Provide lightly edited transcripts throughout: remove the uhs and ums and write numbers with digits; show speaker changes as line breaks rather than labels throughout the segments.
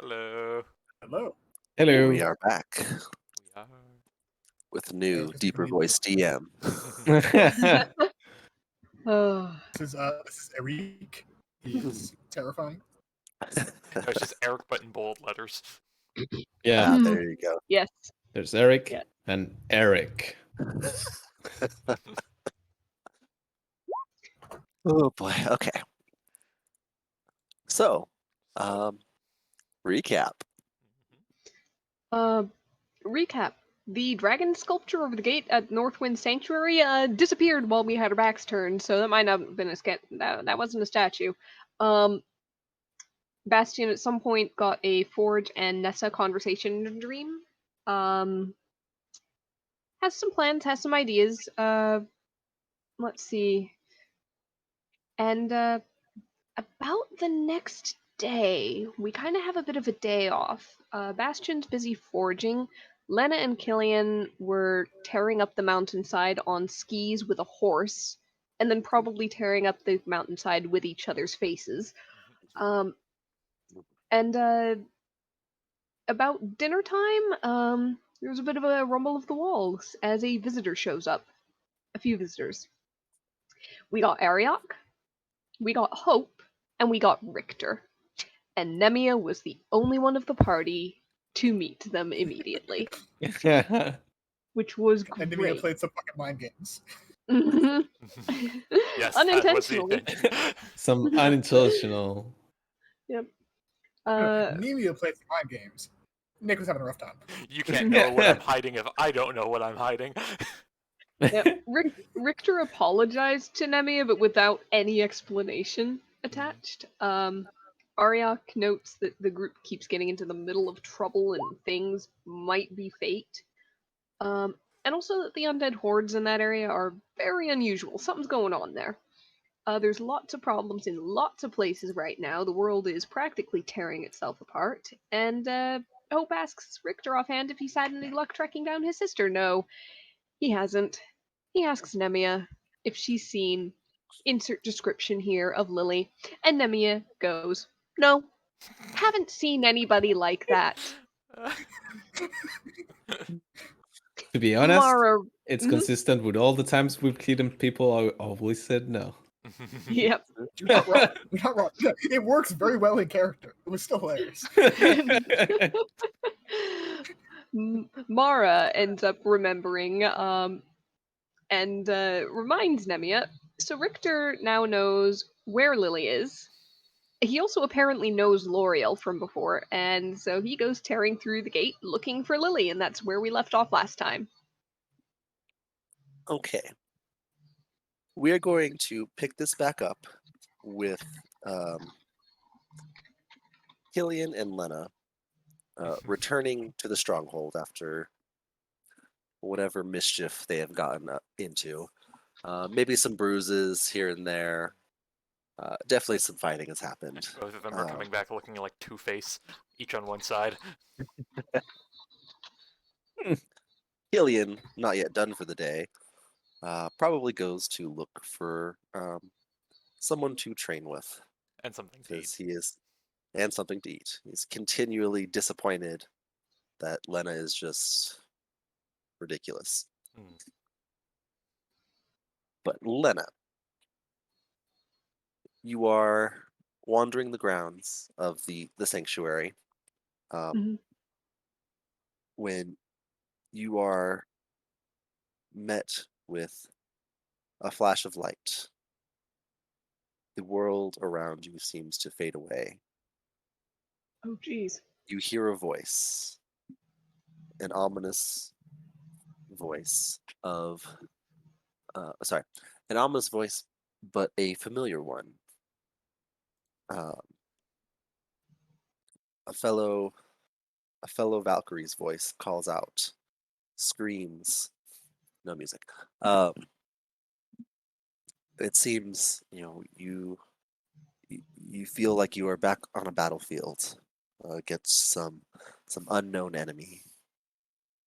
Hello.
Hello.
Hello.
We are back
We are.
with new,
Eric is
deeper
giving me
voice DM.
Oh,
this is Eric. He is terrifying.
No, it's just Eric, but in bold letters.
Yeah,
There you go.
yes.
there's Eric
Yeah.
and Eric.
Oh boy. Okay. So, recap.
Recap. The dragon sculpture over the gate at Northwind Sanctuary disappeared while we had our backs turned, so that might not have been that wasn't a statue. Bastion at some point got a Forge and Nessa conversation in a dream. Has some plans, has some ideas. Let's see. And about the next day, we kind of have a bit of a day off. Bastion's busy forging. Lena and Killian were tearing up the mountainside on skis with a horse, and then probably tearing up the mountainside with each other's faces. And about dinner time, there was a bit of a rumble of the walls as a visitor shows up. A few visitors. We got Ariok, we got Hope, and we got Richter. And Nemia was the only one of the party to meet them immediately, which was
And
great.
Nivea played some fucking mind games.
Mhm.
Yes, that was the
Unintentionally.
intention.
Some unintentional.
Yep.
Nemia played some mind games. Nick was having a rough time.
You can't know what I'm hiding if I don't know what I'm hiding.
Yep. Richter apologized to Nemia, but without any explanation attached. Ariok notes that the group keeps getting into the middle of trouble and things might be fate. And also that the undead hordes in that area are very unusual. Something's going on there. There's lots of problems in lots of places right now. The world is practically tearing itself apart. And Hope asks Richter offhand if he's had any luck tracking down his sister. No, he hasn't. He asks Nemia if she's seen insert description here of Lily, and Nemia goes, "No, haven't seen anybody like that."
To be honest,
Mara,
it's
Mhm.
consistent with all the times we've killed people. I always said no.
Yep.
You're not wrong. You're not wrong. It works very well in character. It was still hilarious.
Mara ends up remembering and reminds Nemia. So Richter now knows where Lily is. He also apparently knows L'Oreal from before, and so he goes tearing through the gate looking for Lily, and that's where we left off last time.
Okay. We are going to pick this back up with Killian and Lena returning to the stronghold after whatever mischief they have gotten into. Maybe some bruises here and there. Definitely some fighting has happened.
Both of them are coming back looking like Two-Face, each on one side.
Killian, not yet done for the day, probably goes to look for someone to train with.
And something to
Because
eat.
he is, and something to eat. He's continually disappointed that Lena is just ridiculous. But Lena, you are wandering the grounds of the sanctuary when you are met with a flash of light. The world around you seems to fade away.
Oh, jeez.
You hear a voice, an ominous voice of, an ominous voice, but a familiar one. A fellow Valkyrie's voice calls out, screams, no music. It seems, you feel like you are back on a battlefield against some unknown enemy,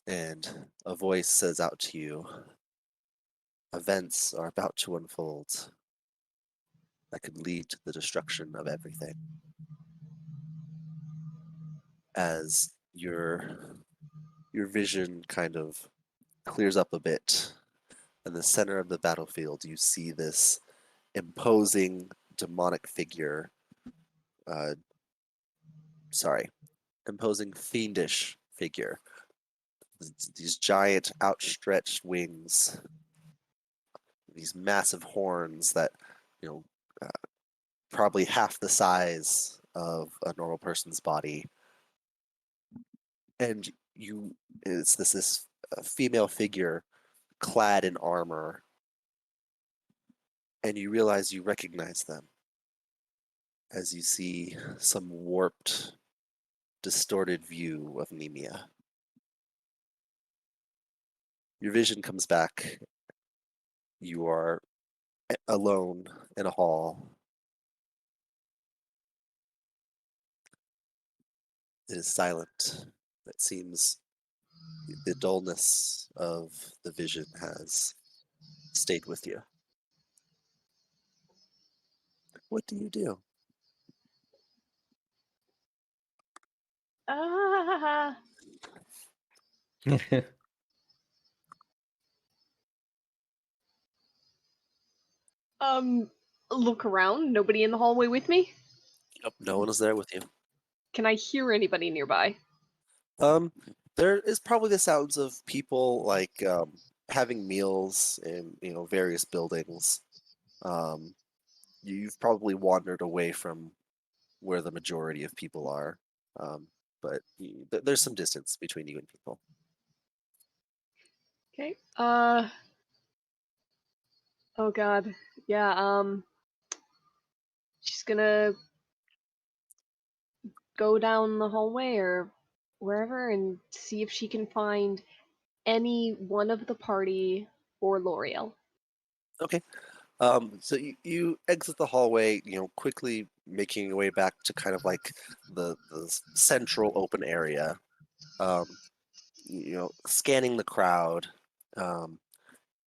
and a voice says out to you, events are about to unfold that could lead to the destruction of everything. as your vision kind of clears up a bit. In the center of the battlefield, you see this imposing demonic figure. Uh, sorry, imposing fiendish figure. These giant outstretched wings, these massive horns that, you know, probably half the size of a normal person's body. And it's this female figure clad in armor, and you realize you recognize them as you see some warped, distorted view of Nemia. Your vision comes back. You are alone in a hall. It is silent. It seems the dullness of the vision has stayed with you. What do you do?
Ah. Look around. Nobody in the hallway with me?
Nope, no one is there with you.
Can I hear anybody nearby?
There is probably the sounds of people like having meals in various buildings. You've probably wandered away from where the majority of people are, but there's some distance between you and people.
Okay. Oh god. Yeah, she's gonna go down the hallway or wherever and see if she can find any one of the party or L'Oreal.
Okay. So you exit the hallway, quickly making your way back to kind of like the central open area. Scanning the crowd.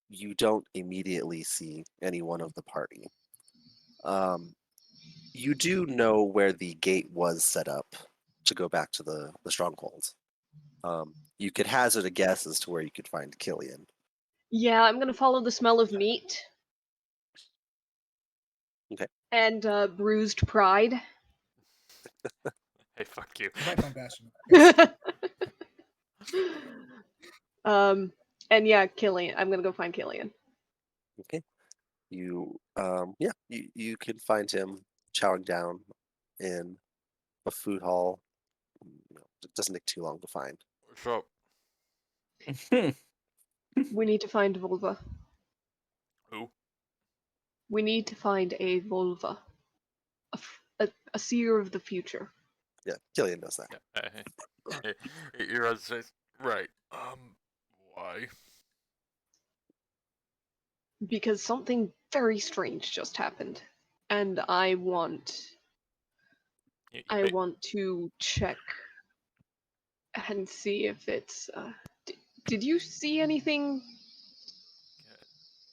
You don't immediately see any one of the party. You do know where the gate was set up to go back to the stronghold. You could hazard a guess as to where you could find Killian.
Yeah, I'm gonna follow the smell of meat.
Okay.
And bruised pride.
Hey, fuck you.
You might find Bastion.
And yeah, Killian. I'm gonna go find Killian.
Okay. You can find him chowing down in a food hall. It doesn't take too long to find.
So,
We need to find Volva.
who?
We need to find a Volva. A seer of the future.
Yeah, Killian knows that.
Yeah, you're right. Why?
Because something very strange just happened. And I want to check and see if it's did you see anything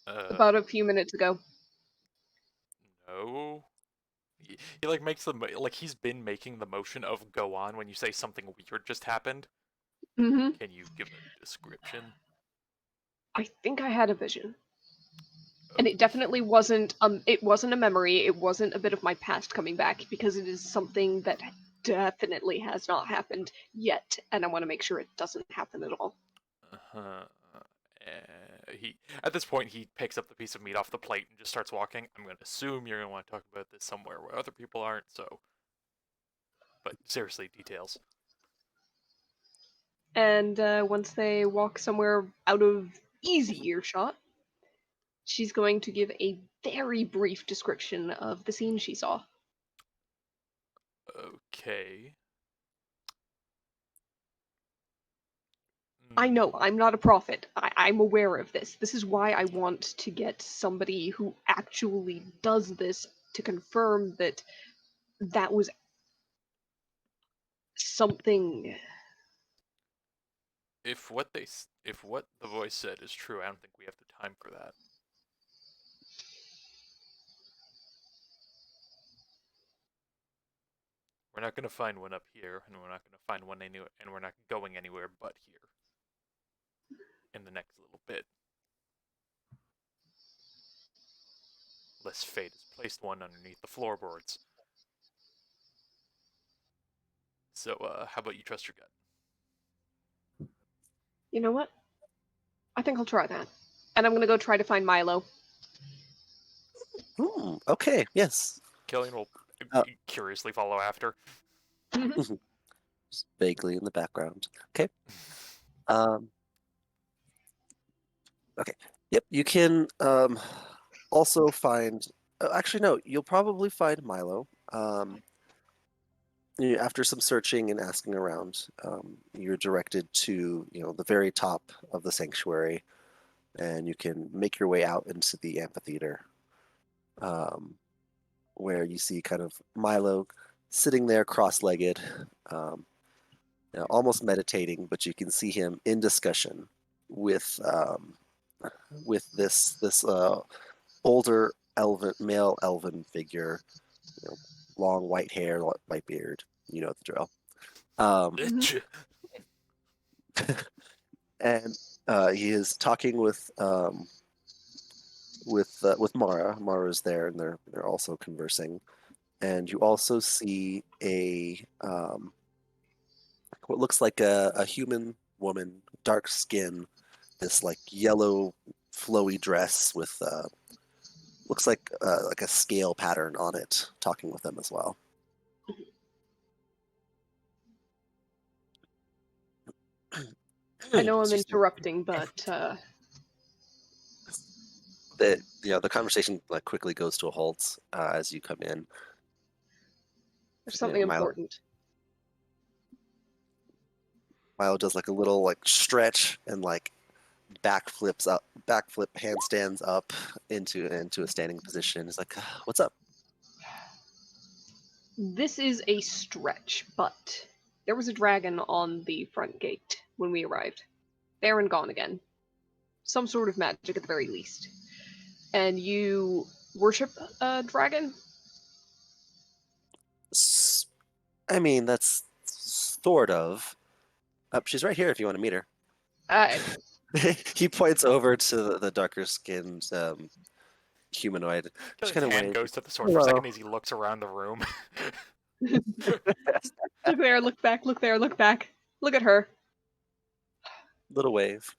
about a few minutes ago?
No. He like makes like he's been making the motion of go on when you say something weird just happened.
Mm-hmm.
Can you give a description?
I think I had a vision. And it definitely wasn't a memory, it wasn't a bit of my past coming back, because it is something that definitely has not happened yet, and I want to make sure it doesn't happen at all.
He at this point he picks up the piece of meat off the plate and just starts walking. I'm going to assume you're going to want to talk about this somewhere where other people aren't, so. But seriously, details.
And once they walk somewhere out of easy earshot, she's going to give a very brief description of the scene she saw.
Okay.
I know, I'm not a prophet. I'm aware of this. This is why I want to get somebody who actually does this to confirm that that was something.
If what the voice said is true, I don't think we have the time for that. We're not gonna find one up here, and we're not gonna find one anywhere, and we're not going anywhere but here. In the next little bit. Unless fate has placed one underneath the floorboards. So, how about you trust your gut?
You know what? I think I'll try that. And I'm gonna go try to find Milo.
Okay, yes.
Killian will
Uh,
curiously follow after.
Just vaguely in the background. Okay. Um, okay. Yep, you can also find. Actually, no, you'll probably find Milo. After some searching and asking around, you're directed to the very top of the sanctuary, and you can make your way out into the amphitheater, where you see kind of Milo sitting there cross-legged, almost meditating, but you can see him in discussion with this older male elven figure, long white hair, white beard. You know the drill. And he is talking with Mara. Mara's there, and they're also conversing. And you also see what looks like a human woman, dark skin, this like yellow flowy dress with looks like a scale pattern on it, talking with them as well.
I know I'm
Excuse me.
interrupting, but
The conversation like quickly goes to a halt as you come in.
there's something
Milo,
important.
Milo does like a little like stretch and like backflip handstands up into a standing position. He's like, "What's up?"
This is a stretch, but there was a dragon on the front gate when we arrived. There and gone again. Some sort of magic at the very least. And you worship a dragon?
I mean, that's sort of. She's right here if you want to meet her. He points over to the darker skinned humanoid. Just
Killian's
kind of
hand
waves.
goes to the sword for a second as he looks around the room.
Look there, look back, look there, look back. Look at her.
Little wave.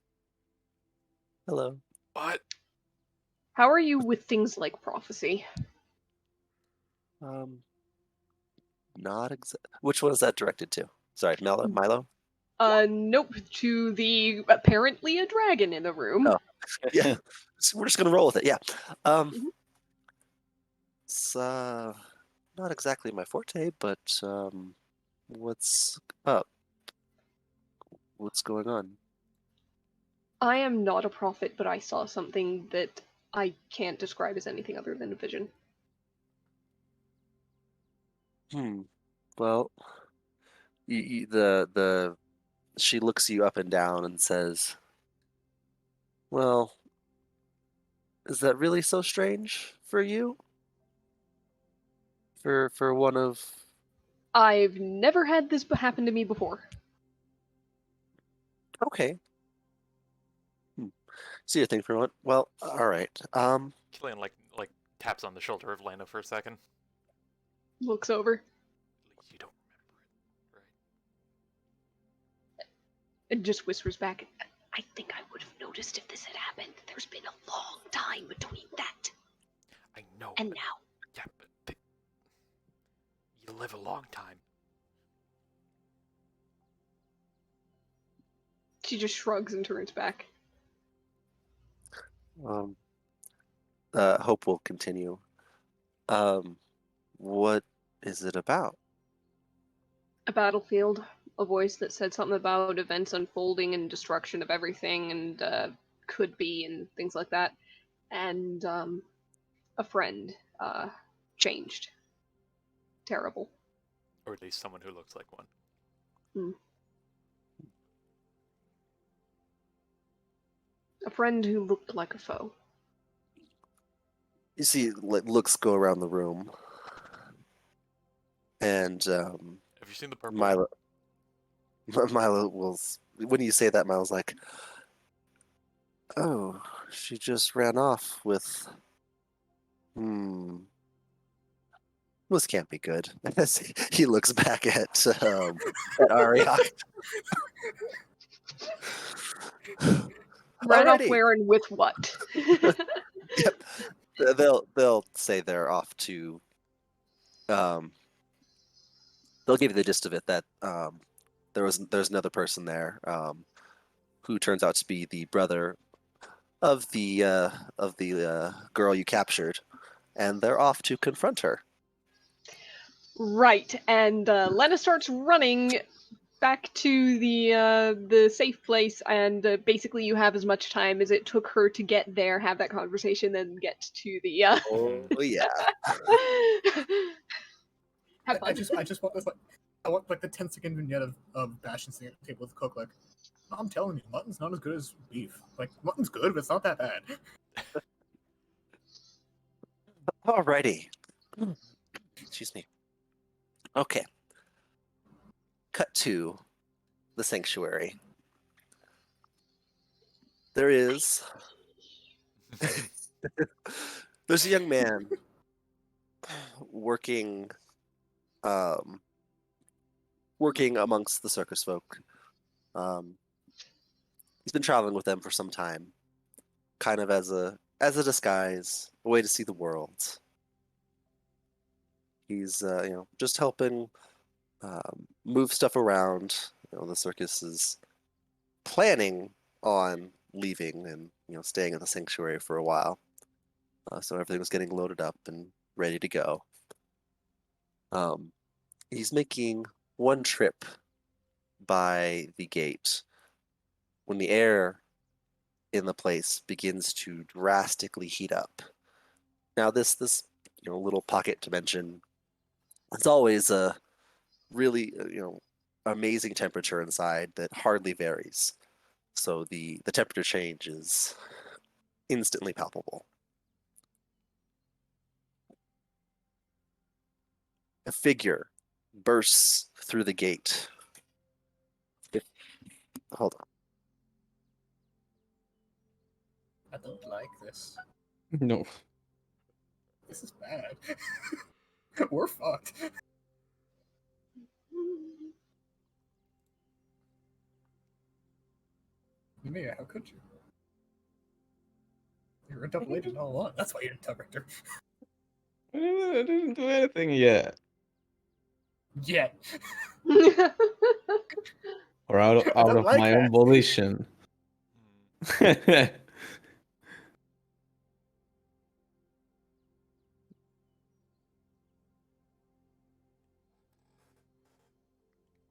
Hello.
What?
How are you with things like prophecy?
Not exact. Which one is that directed to? Sorry, Milo.
Nope, to the apparently a dragon in the room.
Oh. Yeah, we're just gonna roll with it. Yeah.
Mhm.
It's not exactly my forte, but what's up? What's going on?
I am not a prophet, but I saw something that I can't describe as anything other than a vision.
Well, she looks you up and down and says, "Well, is that really so strange for you? For one of
I've never had this happen to me before.
okay. See your thing for a moment. Well, all right.
Killian like taps on the shoulder of Lana for a second.
Looks over
At least you don't remember it, right?
and just whispers back, I think I would have noticed if this had happened. There's been a long time between that
I know.
and
but-
now.
Yeah, but you live a long time.
She just shrugs and turns back.
Hope will continue. What is it about?
A battlefield, a voice that said something about events unfolding and destruction of everything and could be and things like that. And a friend changed. Terrible.
Or at least someone who looks like one.
A friend who looked like a foe.
You see, looks go around the room, And
Have you seen the purple?
Milo, Milo will. When you say that, Milo's like, "Oh, she just ran off with. This can't be good." As he looks back at Ariok.
Ran off
Alrighty.
where and with what?
Yep. They'll say they're off to. They'll give you the gist of it that there's another person there who turns out to be the brother of the girl you captured, and they're off to confront her.
Right, and Lena starts running back to the safe place, and basically you have as much time as it took her to get there, have that conversation, then get to the.
Oh yeah.
Have
I
fun.
just want this, like, I want like the 10-second vignette of Bastion sitting at the table with the cook, like, I'm telling you, mutton's not as good as beef. Like, mutton's good, but it's not that bad.
Alrighty. Excuse me. Okay. Cut to the sanctuary. There is. There's a young man working amongst the circus folk. He's been traveling with them for some time, kind of as a disguise, a way to see the world. He's just helping move stuff around. The circus is planning on leaving and staying at the sanctuary for a while, so everything was getting loaded up and ready to go. He's making one trip by the gate when the air in the place begins to drastically heat up. Now this little pocket dimension, it's always a really amazing temperature inside that hardly varies. So the temperature change is instantly palpable. A figure bursts through the gate. Hold on.
I don't like this.
No.
This is bad. We're fucked. Mia, how could you? You were a double agent all along. That's why you didn't tell Richter.
I didn't do anything yet.
Yet.
Or out
I don't
of
like
my
that.
own volition.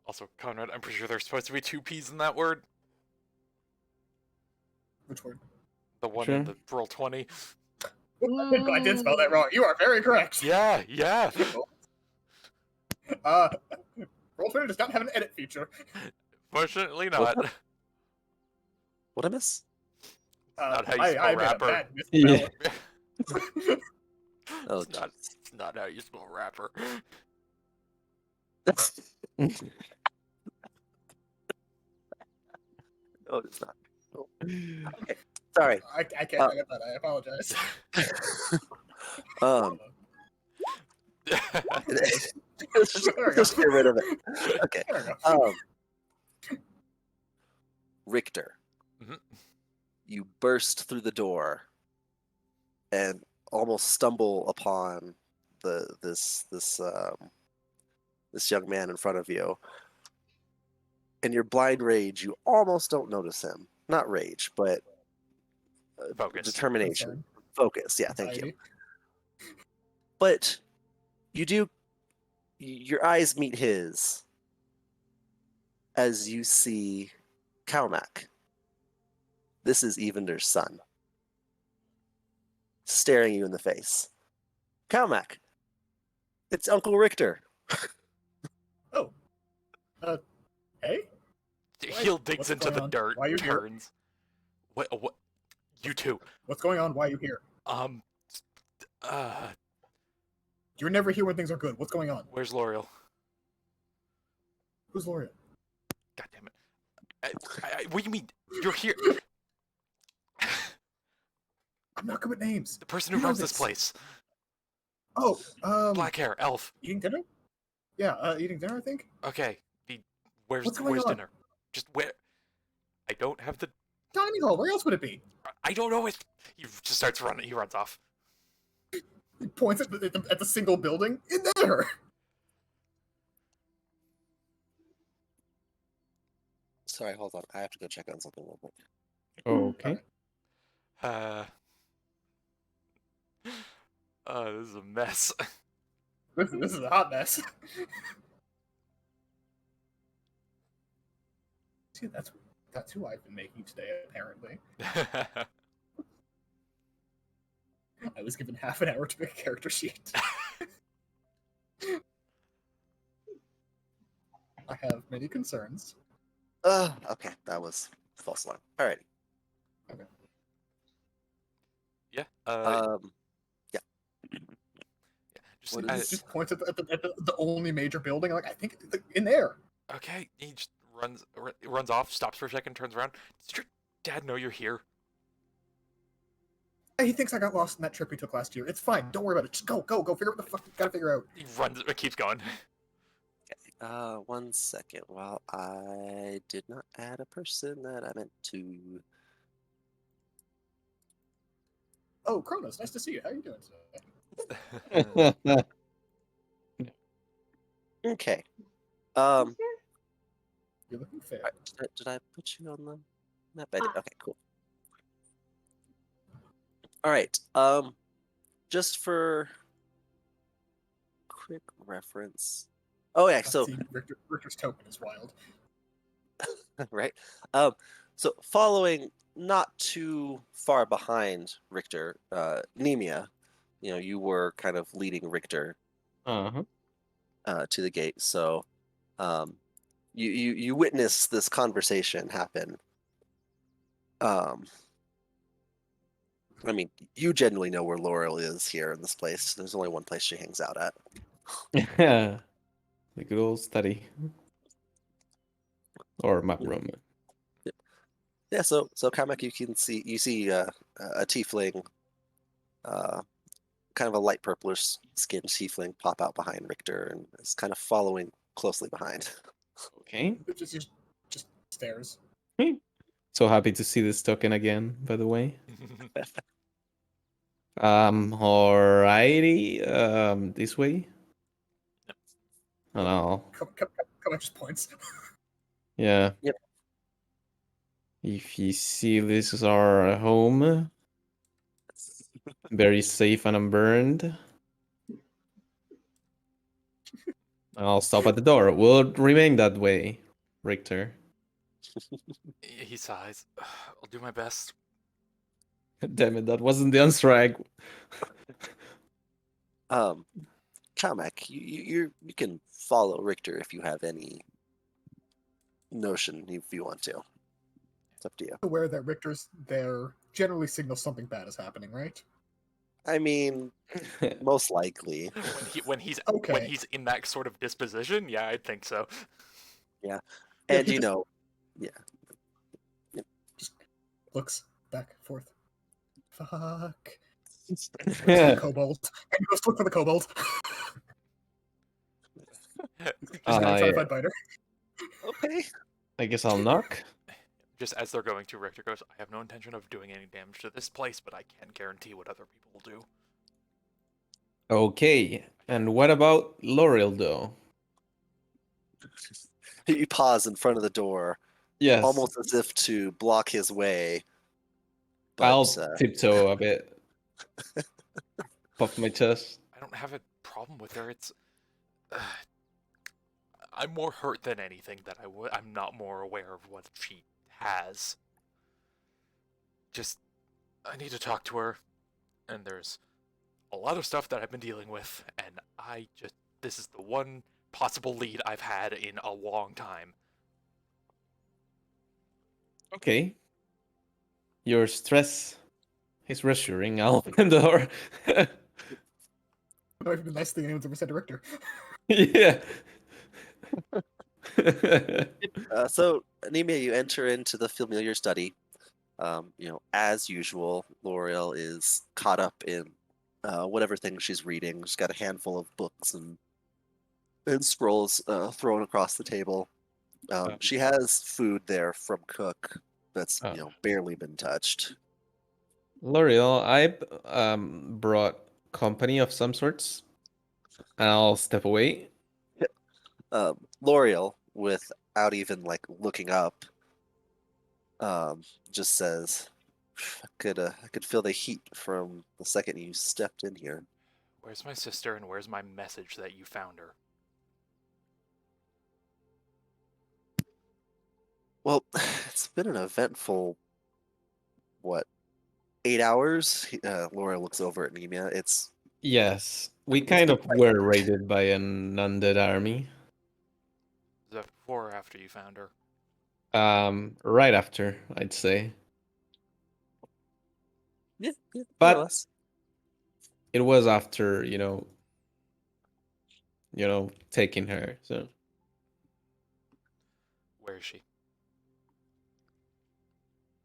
Also, Conrad, I'm pretty sure there's supposed to be two P's in that word.
Which word?
The one
Sure.
in the roll 20.
I did spell that wrong. You are very correct.
Yeah.
Roll20 does not have an edit feature.
Fortunately not.
What I miss?
Not how you
I
spell
made a
rapper.
bad
Yeah.
misspelling.
Oh,
It's not how you spell rapper.
No, it's not. Oh. Okay, sorry.
I can't edit that. I apologize.
Just get rid of it. Okay.
There we go.
Richter,
Mhm.
you burst through the door and almost stumble upon this young man in front of you. In your blind rage, you almost don't notice him. Not rage, but
Focus.
determination,
Concern.
focus. Yeah, thank you.
Anxiety.
But you do. Your eyes meet his as you see Kalmak. This is Evander's son, staring you in the face. Kalmak, it's Uncle Richter.
Oh. Hey?
Heel digs
What's
into
going
the
on?
dirt,
Why are you here?
turns. What? You two.
What's going on? Why are you here?
Uh,
You're never here when things are good. What's going on?
where's L'Oreal?
Who's Loria?
God damn it. What do you mean? You're here.
I'm not good with names.
The person who
You know
runs this
this.
place.
Oh,
Black hair, elf.
eating dinner? Yeah, eating dinner, I think.
Okay. Where's
What's going on?
dinner? Just where? I don't have the.
Dining hall. Where else would it be?
I don't know it. He just starts running. He runs off.
He points at the single building. In there.
Sorry, hold on. I have to go check on something real quick.
Okay.
This is a mess.
This is a hot mess. See, that's who I've been making today. Apparently, I was given half an hour to make a character sheet. I have many concerns.
Okay, that was false alarm. Alrighty.
Yeah.
Yeah.
Just,
what
He
is-
just points at the only major building. Like, I think in there.
okay. He just runs off, stops for a second, turns around. Does your dad know you're here?
He thinks I got lost in that trip we took last year. It's fine. Don't worry about it. Just go. Figure out what the fuck you gotta figure out.
He keeps going.
1 second. Well, I did not add a person that I meant to.
Oh, Kronos, nice to see you. How are you doing today?
Okay.
You're looking fair.
Did I put you on the map? I did. Okay, cool. All right. Just for quick reference. Oh yeah. So
See, Richter's token is wild.
right. So following not too far behind Richter, Nemia, you were kind of leading Richter
Uh-huh.
to the gate. So, you witness this conversation happen. I mean, you genuinely know where Laurel is here in this place. There's only one place she hangs out at.
Yeah. The good old study. Or map room.
Yeah. So Kamek, you see a tiefling, kind of a light purplish skinned tiefling pop out behind Richter and is kind of following closely behind.
Okay.
It just stares.
So happy to see this token again, by the way. Alrighty. This way? Oh no.
Come on, just points.
Yeah.
Yep.
If you see, this is our home. Very safe and unburned. I'll stop at the door. We'll remain that way, Richter.
He sighs. I'll do my best.
Damn it, that wasn't the answer
Kamek, you can follow Richter if you have any notion if you want to. It's up to you.
Aware that Richter's there generally signals something bad is happening, right?
I mean, most likely.
When he's
Okay.
in that sort of disposition, yeah, I think so.
Yeah,
And
he just
yeah.
looks back and forth. Fuck.
Yeah.
Kobold. And goes to look for the kobold. Just
Ah,
trying to
yeah.
find Biter.
Okay.
I guess I'll knock.
Just as they're going to, Richter goes, I have no intention of doing any damage to this place, but I can't guarantee what other people will do.
Okay. And what about Laurel, though?
You pause in front of the door,
Yes.
almost as if to block his way. But,
I'll tiptoe a bit. Puff my chest.
I don't have a problem with her. It's... I'm more hurt than anything that I'm not more aware of what she has. Just... I need to talk to her. And there's a lot of stuff that I've been dealing with. And this is the one possible lead I've had in a long time.
Okay. Your stress is reassuring. I'll open the door.
That might be the nicest thing anyone's ever said to Richter.
Yeah.
So, Anemia, you enter into the familiar study. As usual, L'Oreal is caught up in whatever thing she's reading. She's got a handful of books and scrolls thrown across the table. She has food there from Cook that's barely been touched.
L'Oreal, I brought company of some sorts. I'll step away.
L'Oreal, without even like looking up, just says, I could feel the heat from the second you stepped in here.
Where's my sister and where's my message that you found her?
Well, it's been an eventful, 8 hours? Laura looks over at Nemia.
Yes, we kind of were raided by an undead army.
Is that before or after you found her?
Right after, I'd say.
Yeah,
But-
more or less.
It was after, taking her. So
Where is she?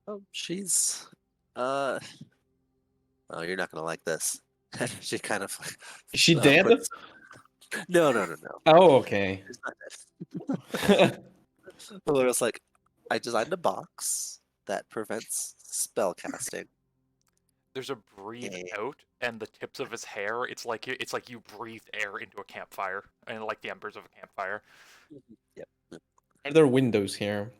Oh, she's oh, you're not gonna like this. She kind of
is she
uh,
dead?
puts- No.
Oh, okay.
She's not dead. Laura's like, I designed a box that prevents spell casting.
There's a breathe
Yeah.
out, and the tips of his hair. It's like you breathed air into a campfire, and like the embers of a campfire.
Yep.
Are there windows here?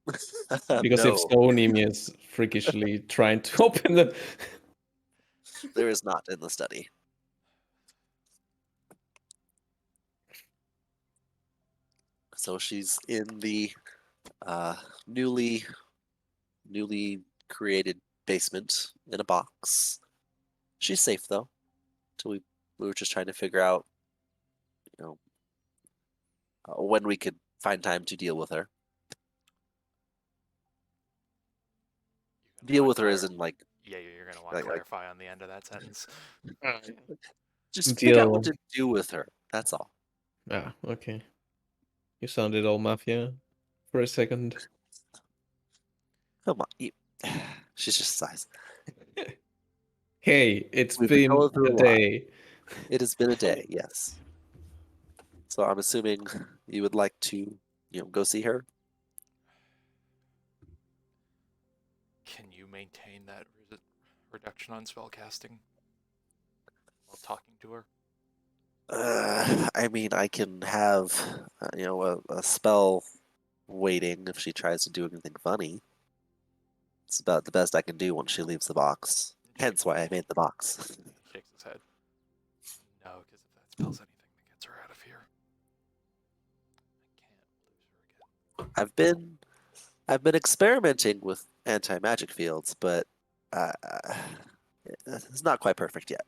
Because if
No,
so, Nemi is freakishly trying to open them.
there is not in the study. So she's in the newly created basement in a box. She's safe though. Till we were just trying to figure out, when we could find time to deal with her.
You're gonna
Deal
wanna
with her
clar-
as in like
Yeah, you're gonna want to
like-
clarify on the end of that sentence.
just figure out what
Deal.
to do with her. That's all.
Ah, okay. You sounded all mafia for a second.
Come on, she's just sighs.
Hey, it's
We've been
been
going through
a
a lot.
day.
It has been a day, yes. So I'm assuming you would like to, go see her.
Can you maintain that reduction on spellcasting while talking to her?
I mean, I can have, a spell waiting if she tries to do anything funny. It's about the best I can do once she leaves the box. Hence why I made the box.
Shakes his head. No, because if that spells anything that gets her out of here, I can't lose her again.
I've been experimenting with anti-magic fields, but it's not quite perfect yet.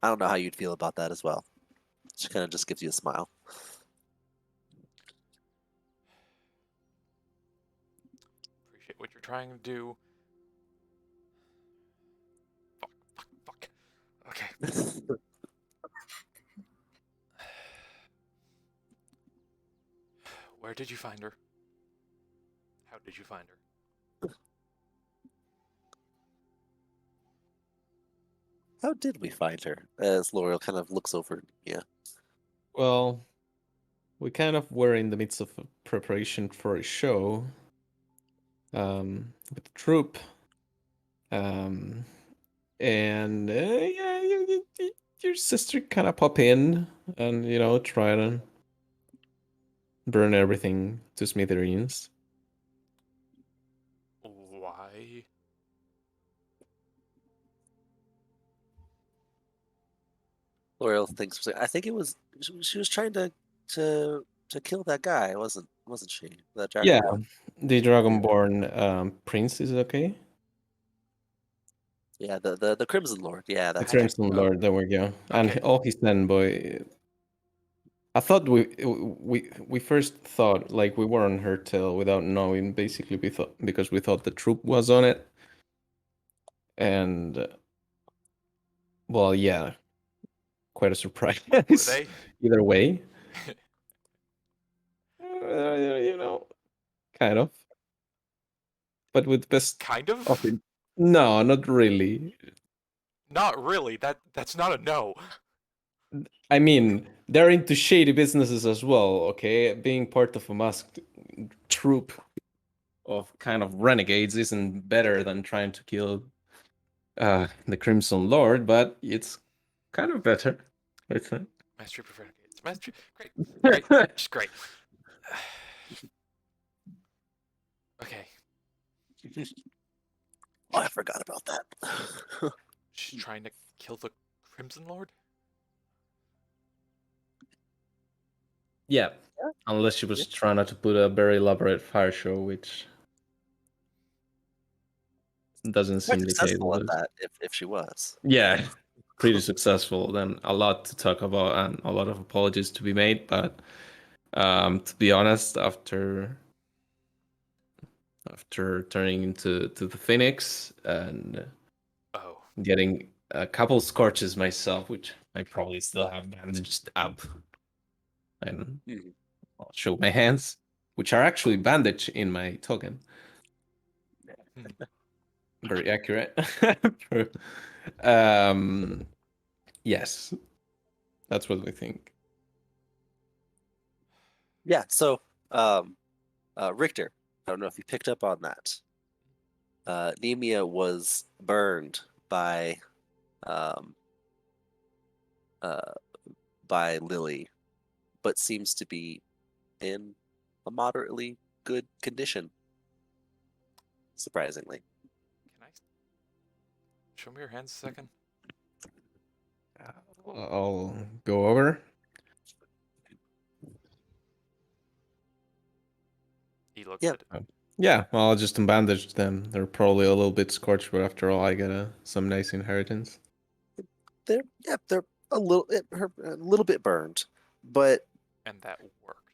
I don't know how you'd feel about that as well. She kind of just gives you a smile.
Appreciate what you're trying to do. Fuck. Okay. Where did you find her? How did you find her?
How did we find her? As L'Oreal kind of looks over. Yeah.
Well, we kind of were in the midst of a preparation for a show with the troupe. And yeah, your sister kind of pop in and, try to burn everything to smithereens.
Why?
L'Oreal thinks. I think it was. She was trying to kill that guy, wasn't she? That dragon.
Yeah, the Dragonborn prince is okay.
Yeah, the Crimson Lord. Yeah,
The
that's
Crimson Lord, there we go. And
Okay.
all his boy. I thought we first thought like we were on her tail without knowing. Basically, we thought the troop was on it, and well, yeah, quite a surprise.
Were they?
Either way. Kind of. But with best
Kind of?
of it. No, not really.
Not really. That's not a no.
I mean, they're into shady businesses as well, okay? Being part of a masked troop of kind of renegades isn't better than trying to kill the Crimson Lord, but it's kind of better. It's not.
Master Troop of Renegades. Master Great. Great. Just great. Okay.
Oh, I forgot about that.
She's trying to kill the Crimson Lord?
Yeah. Unless she was trying not to put a very elaborate fire show, which doesn't
Quite
seem the case.
successful at that, if she was.
Yeah, pretty successful. Then a lot to talk about and a lot of apologies to be made. But to be honest, after turning into the Phoenix and
Oh.
getting a couple scorches myself, which I probably still have bandaged up, and I'll show my hands, which are actually bandaged in my token. Very accurate. Yes, that's what we think.
Yeah. So, Richter, I don't know if you picked up on that. Nemia was burned by Lily, but seems to be in a moderately good condition. Surprisingly.
Can I show me your hands a second?
I'll go over.
He looks
Yeah.
at it.
Yeah, well, I'll just bandage them. They're probably a little bit scorched, but after all, I get some nice inheritance.
They're a little bit burned, but
And that worked.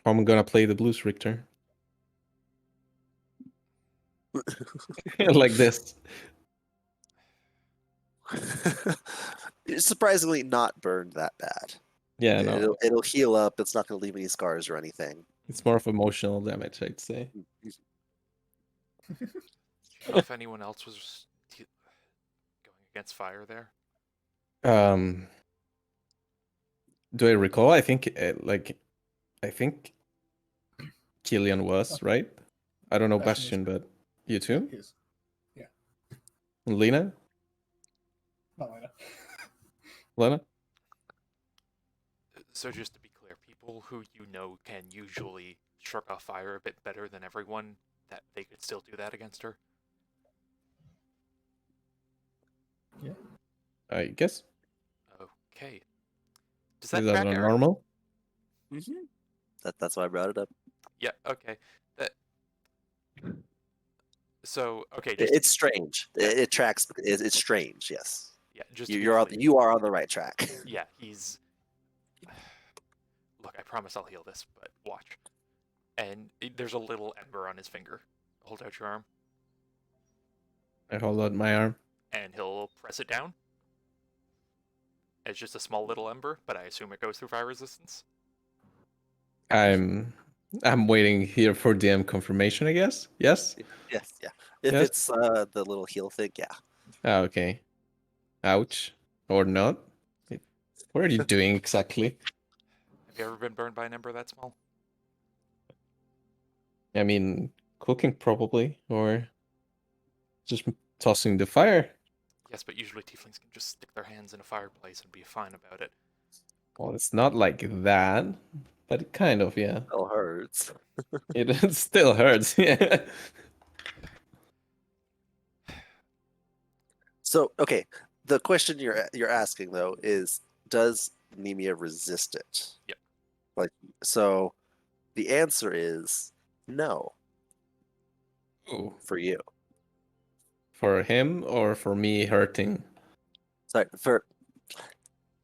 I'm gonna play the blues, Richter. Like this.
it's surprisingly not burned that bad.
Yeah, no.
It'll heal up. It's not going to leave any scars or anything.
It's more of emotional damage, I'd say.
Do you know if anyone else was going against fire there?
Do I recall? I think Killian was, right? I don't know
Bastion
Bastion, but you too?
Yes. Yeah.
Lena?
Not Lena.
Lena?
So just to be clear, people who you know can usually shrug off fire a bit better than everyone, that they could still do that against her?
Yeah.
I guess.
Okay. Does
Is
that
that
track,
not
Eric?
normal?
That's why I brought it up.
Yeah, okay. So, okay, just
It's strange. It tracks. It's strange. Yes.
yeah, just
You are on the right track.
yeah, he's look, I promise I'll heal this, but watch. And there's a little ember on his finger. Hold out your arm,
I hold out my arm.
and he'll press it down. It's just a small little ember, but I assume it goes through fire resistance.
I'm waiting here for DM confirmation, I guess. Yes?
Yes. Yeah. If
Yes.
it's the little heal thing, yeah.
Ah, okay. Ouch. Or not. What are you doing exactly?
Have you ever been burned by an ember that small?
I mean, cooking probably, or just tossing the fire.
Yes, but usually tieflings can just stick their hands in a fireplace and be fine about it.
Well, it's not like that, but it kind of, yeah.
It hurts.
It still hurts, yeah.
So okay, the question you're asking though is, does Nemia resist it?
Yep.
Like, so the answer is no
Ooh.
for you.
For him or for me hurting?
Sorry, for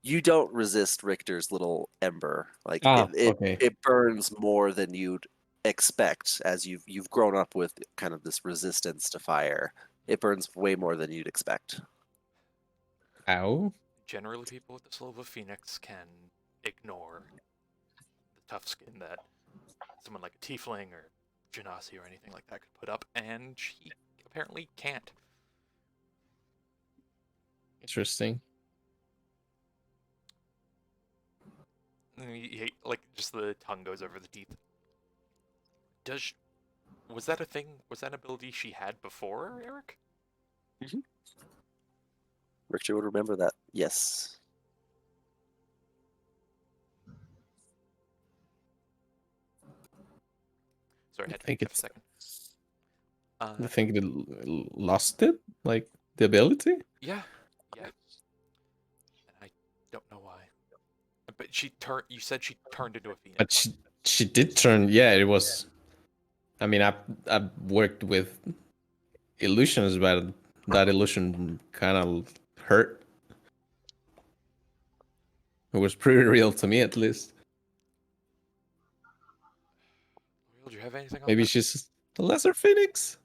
you don't resist Richter's little ember. Like
okay.
it burns more than you'd expect, as you've grown up with kind of this resistance to fire. It burns way more than you'd expect.
Ow.
Generally, people with the soul of a phoenix can ignore the tough skin that someone like a tiefling or genasi or anything like that could put up, and she apparently can't.
Interesting.
Like, just the tongue goes over the teeth. Was that a thing? Was that an ability she had before, Eric?
Richter would remember that. Yes.
Sorry, I
I
had to
think
have a
it's.
second.
I think it lost it, like the ability.
Yeah. And I don't know why. But she turned. You said she turned into a phoenix.
But she did turn. Yeah, it was. I mean, I worked with illusions, but that illusion kind of hurt. It was pretty real to me, at least.
Do you have anything on
Maybe
that?
she's the lesser phoenix.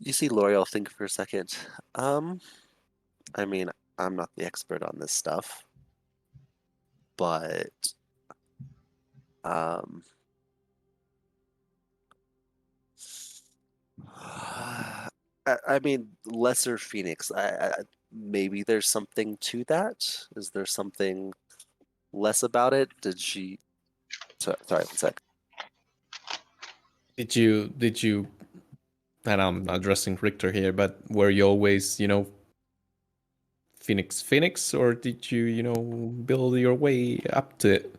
You see L'Oreal think for a second. I mean, I'm not the expert on this stuff, but I mean, lesser phoenix. Maybe there's something to that. Is there something less about it? Did she? Sorry, one sec.
Did you? And I'm addressing Richter here, but were you always, Phoenix, or did you, build your way up to it?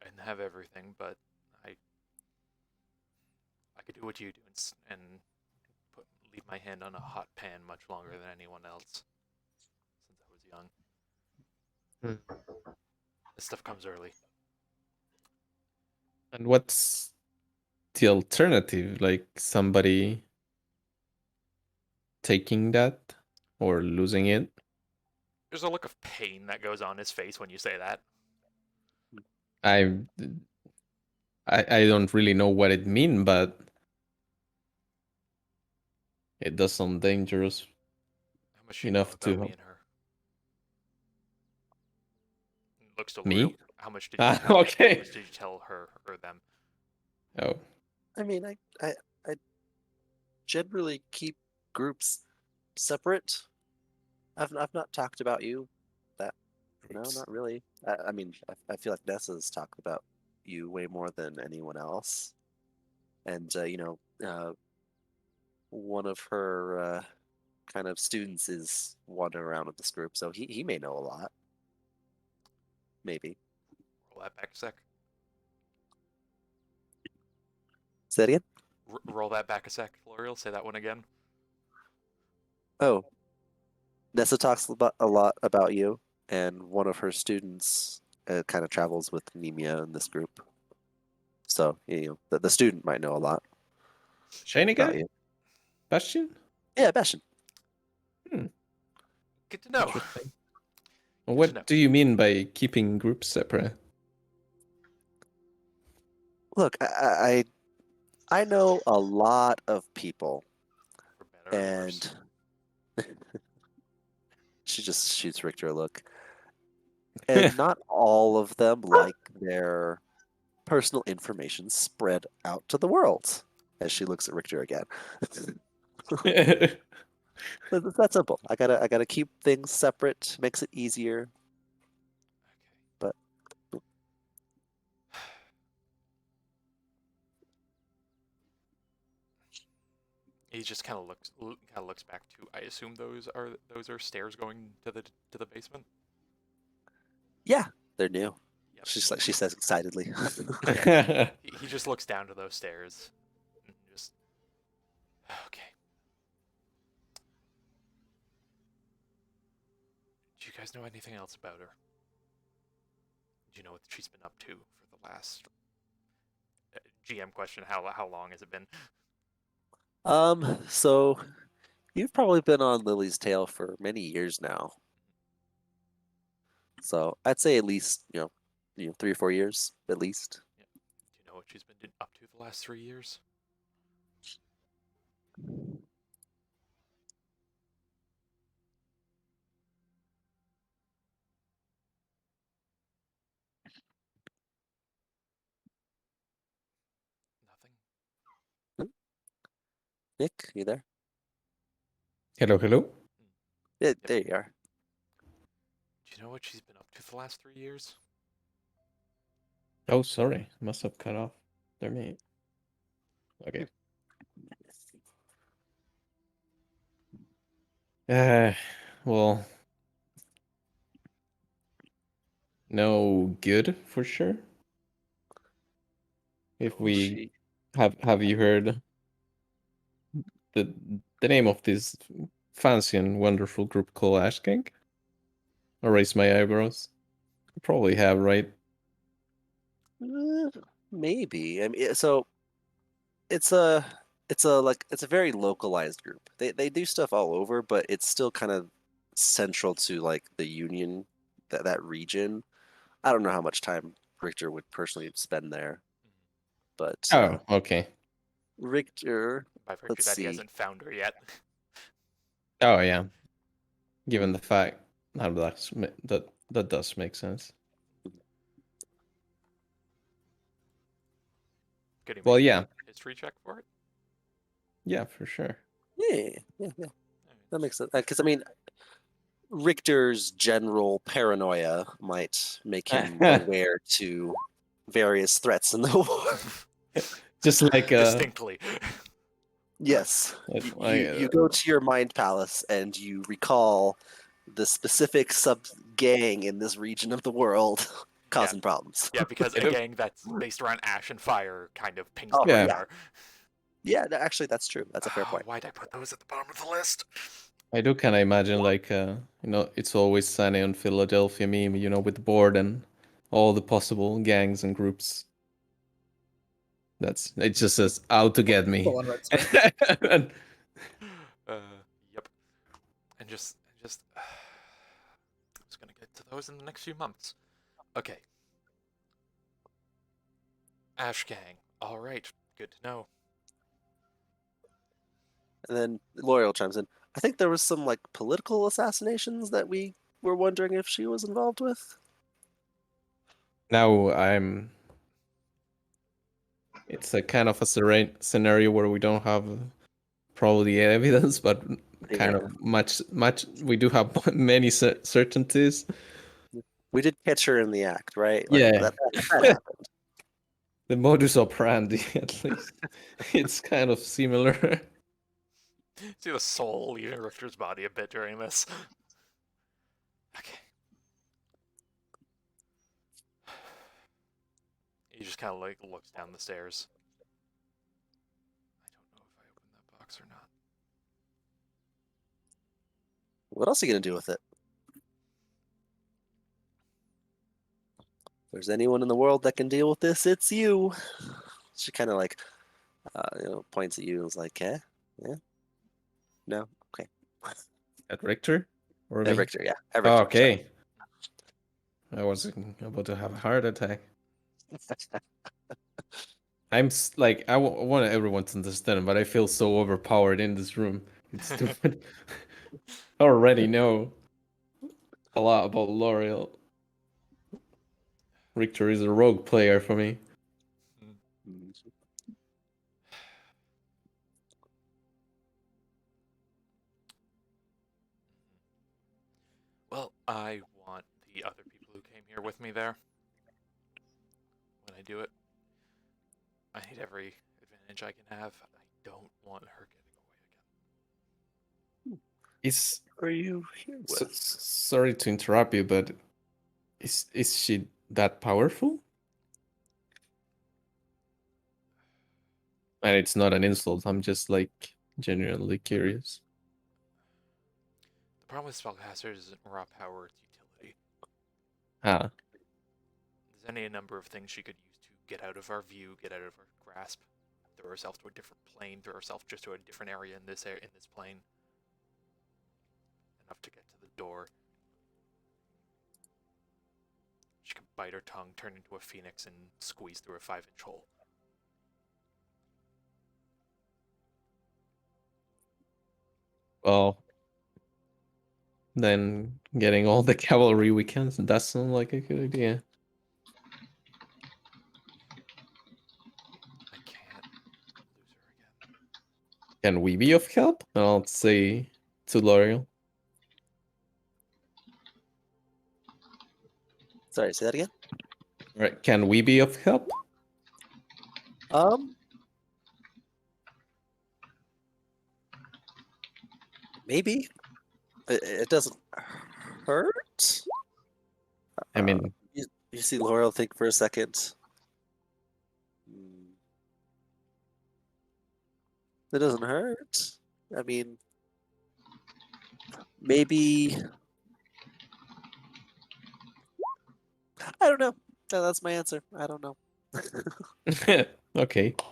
I didn't have everything, but I could do what you do and leave my hand on a hot pan much longer than anyone else since I was young. This stuff comes early.
And what's the alternative? Like somebody taking that or losing it?
There's a look of pain that goes on his face when you say that.
I don't really know what it means, but it does sound dangerous.
How much do you
Enough
know about
to
me and her? Looks to
me?
L'Oreal. How much did you tell?
Okay.
How much did you tell her or them?
Oh,
I mean, I generally keep groups separate. I've not talked about you. That no, not really. I mean, I feel like Nessa's talked about you way more than anyone else, and one of her kind of students is wandering around with this group, so he may know a lot. Maybe.
Roll that back a sec.
Say that again?
Roll that back a sec, L'Oreal. Say that one again.
Oh, Nessa talks a lot about you, and one of her students kind of travels with Nemia in this group. So the student might know a lot
shiny
about
guy?
you.
Bastion?
Yeah, Bastion.
Good to know.
Interesting.
Good to know.
What do you mean by keeping groups separate?
Look, I know a lot of people,
For better or
and
worse.
she just shoots Richter a look. And not all of them like their personal information spread out to the world. As she looks at Richter again. It's that simple. I gotta keep things separate. Makes it easier.
Okay.
But
He just kind of looks back to. I assume those are stairs going to the basement.
yeah, they're new.
Yep.
She says excitedly.
He just looks down to those stairs. And just okay. Do you guys know anything else about her? Do you know what she's been up to for the last GM question? How long has it been?
So you've probably been on Lily's tail for many years now. So I'd say at least 3 or 4 years at least.
Yeah. Do you know what she's been up to the last 3 years?
Nick, you there?
Hello, hello.
Yeah, there you are.
Do you know what she's been up to the last 3 years?
Oh, sorry. Must have cut off their mate. Okay. Well, no good for sure. If
Oh,
we
she...
have you heard the name of this fancy and wonderful group called Ash Gang? I raise my eyebrows. You probably have, right?
Maybe. I mean, so it's a it's a very localized group. They do stuff all over, but it's still kind of central to like the Union, that region. I don't know how much time Richter would personally spend there, but
Oh, okay.
Richter,
By virtue
let's
that he
see.
hasn't found her yet.
Oh, yeah. Given the fact that does make sense.
Could he
Well,
make
yeah.
a history check for it?
Yeah, for sure.
Yeah, that
Alright.
makes sense. Because I mean, Richter's general paranoia might make him aware to various threats in the war.
Just like
Distinctly.
Yes.
It's
You go to your mind palace and you recall the specific sub gang in this region of the world causing problems.
Yeah, because
I
a
don't-
gang that's based around ash and fire kind of pings
Oh,
the
yeah.
radar.
Yeah, actually, that's true. That's a fair
Oh,
point.
why'd I put those at the bottom of the list?
I do kind of imagine like it's always sunny in Philadelphia meme, with the board and all the possible gangs and groups. It just says out to get me.
Full on red screen.
And-
Yep. And just I was gonna get to those in the next few months. Okay. Ash Gang. All right. Good to know.
And then L'Oreal chimes in. I think there was some like political assassinations that we were wondering if she was involved with.
Now it's a kind of a scenario where we don't have probably evidence, but kind
Yeah.
of much we do have many certainties.
We did catch her in the act, right?
Yeah.
That happened.
The modus operandi, at least, it's kind of similar.
See the soul leaving Richter's body a bit during this. Okay. He just kind of like looks down the stairs. I don't know if I opened that box or not.
What else are you gonna do with it? If there's anyone in the world that can deal with this, it's you. She kind of like, points at you and is like, "Eh, yeah, no, okay."
At Richter? Or
At
me?
Richter, yeah. At
Oh,
Richter,
okay. I was about to have a heart attack. Like, I want everyone to understand, but I feel so overpowered in this room. It's stupid. I already know a lot about L'Oreal. Richter is a rogue player for me.
Mm.
Well, I want the other people who came here with me there. When I do it, I need every advantage I can have. I don't want her getting away again.
Is
Are you here with?
sorry to interrupt you, but is she that powerful? And it's not an insult. I'm just like genuinely curious.
The problem with spellcasters isn't raw power, it's utility.
Ah,
There's any number of things she could use to get out of our view, get out of our grasp, throw herself to a different plane, throw herself just to a different area in this plane. Enough to get to the door. She can bite her tongue, turn into a phoenix, and squeeze through a 5-inch hole.
well, then getting all the cavalry we can, that sounds like a good idea.
I can't lose her again.
Can we be of help? I'll say to L'Oreal.
Sorry, say that again.
Right? Can we be of help?
Maybe it doesn't hurt.
I mean,
You see Laurel think for a second. It doesn't hurt. I mean, maybe. I don't know. That's my answer. I don't know.
okay.
The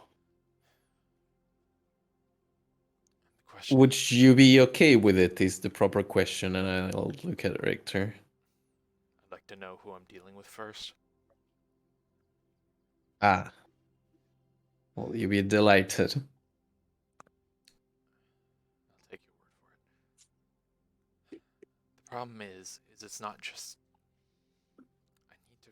question
Would you be okay with it? Is the proper question, and I'll look at Richter.
I'd like to know who I'm dealing with first.
Ah. Well, you'll be delighted.
I'll take your word for it. The problem is it's not just. I need to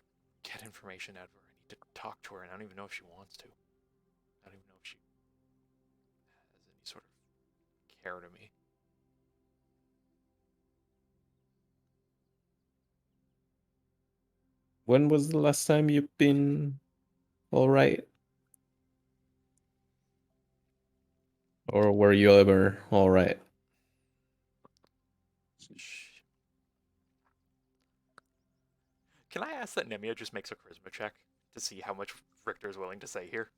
get information out of her. I need to talk to her, and I don't even know if she wants to. I don't even know if she has any sort of care to me.
When was the last time you've been all right? Or were you ever all right?
Can I ask that Nemia just makes a charisma check to see how much Richter is willing to say here?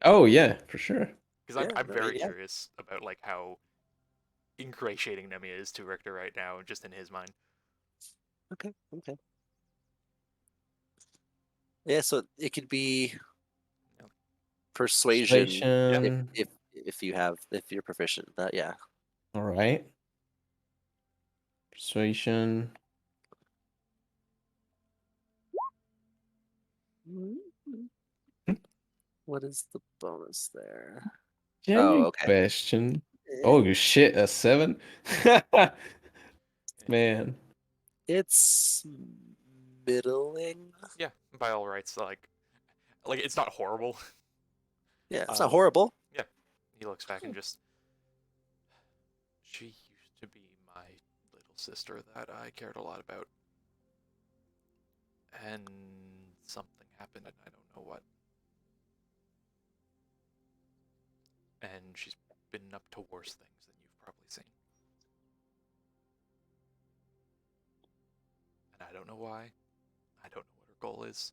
Oh yeah, for sure.
Because
Yeah,
I'm
I
very
mean, yeah.
curious about like how ingratiating Nemia is to Richter right now, just in his mind.
Okay. Yeah, so it could be persuasion
Persuasion.
if you're proficient. That yeah.
All right. Persuasion.
What is the bonus there?
Genuine
okay.
question.
Eh,
Oh shit, a 7? Man.
It's middling.
Yeah, by all rights, like it's not horrible.
Yeah, it's not horrible.
Yeah, he looks back and just. She used to be my little sister that I cared a lot about. And something happened, and I don't know what. And she's been up to worse things than you've probably seen. And I don't know why. I don't know what her goal is.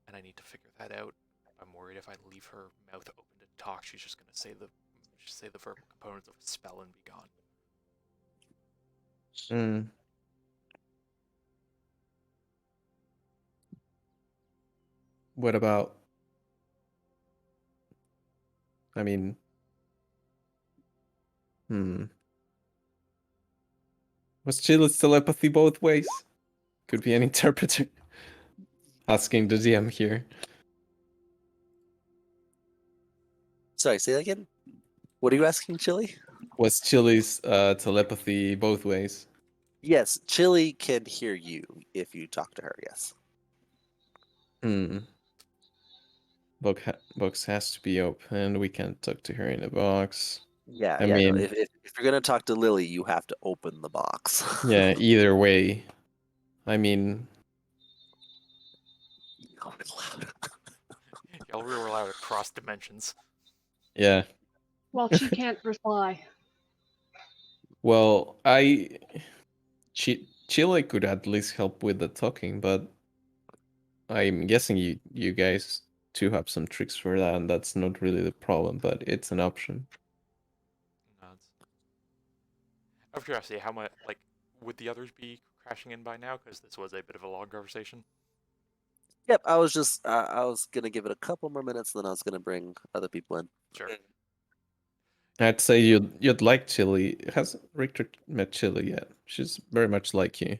And I need to figure that out. I'm worried if I leave her mouth open to talk, she's just gonna say the verbal components of a spell and be gone.
Hmm. What about? I mean, was Chilla's telepathy both ways? Could be an interpreter. Asking the DM here.
Sorry, say that again. What are you asking, Chili?
Was Chili's telepathy both ways?
Yes, Chili can hear you if you talk to her. Yes.
Box has to be open. We can't talk to her in the box.
Yeah,
I
yeah. No,
mean,
if you're gonna talk to Lily, you have to open the box.
yeah, either way. I mean,
Y'all were allowed to cross dimensions.
yeah.
Well, she can't reply.
Well, Chile could at least help with the talking, but I'm guessing you guys do have some tricks for that, and that's not really the problem, but it's an option.
Nods. Out of curiosity, how much would the others be crashing in by now? Because this was a bit of a long conversation.
Yep, I was gonna give it a couple more minutes, then I was gonna bring other people in.
Sure.
I'd say you'd like Chili. Hasn't Richter met Chili yet? She's very much like you.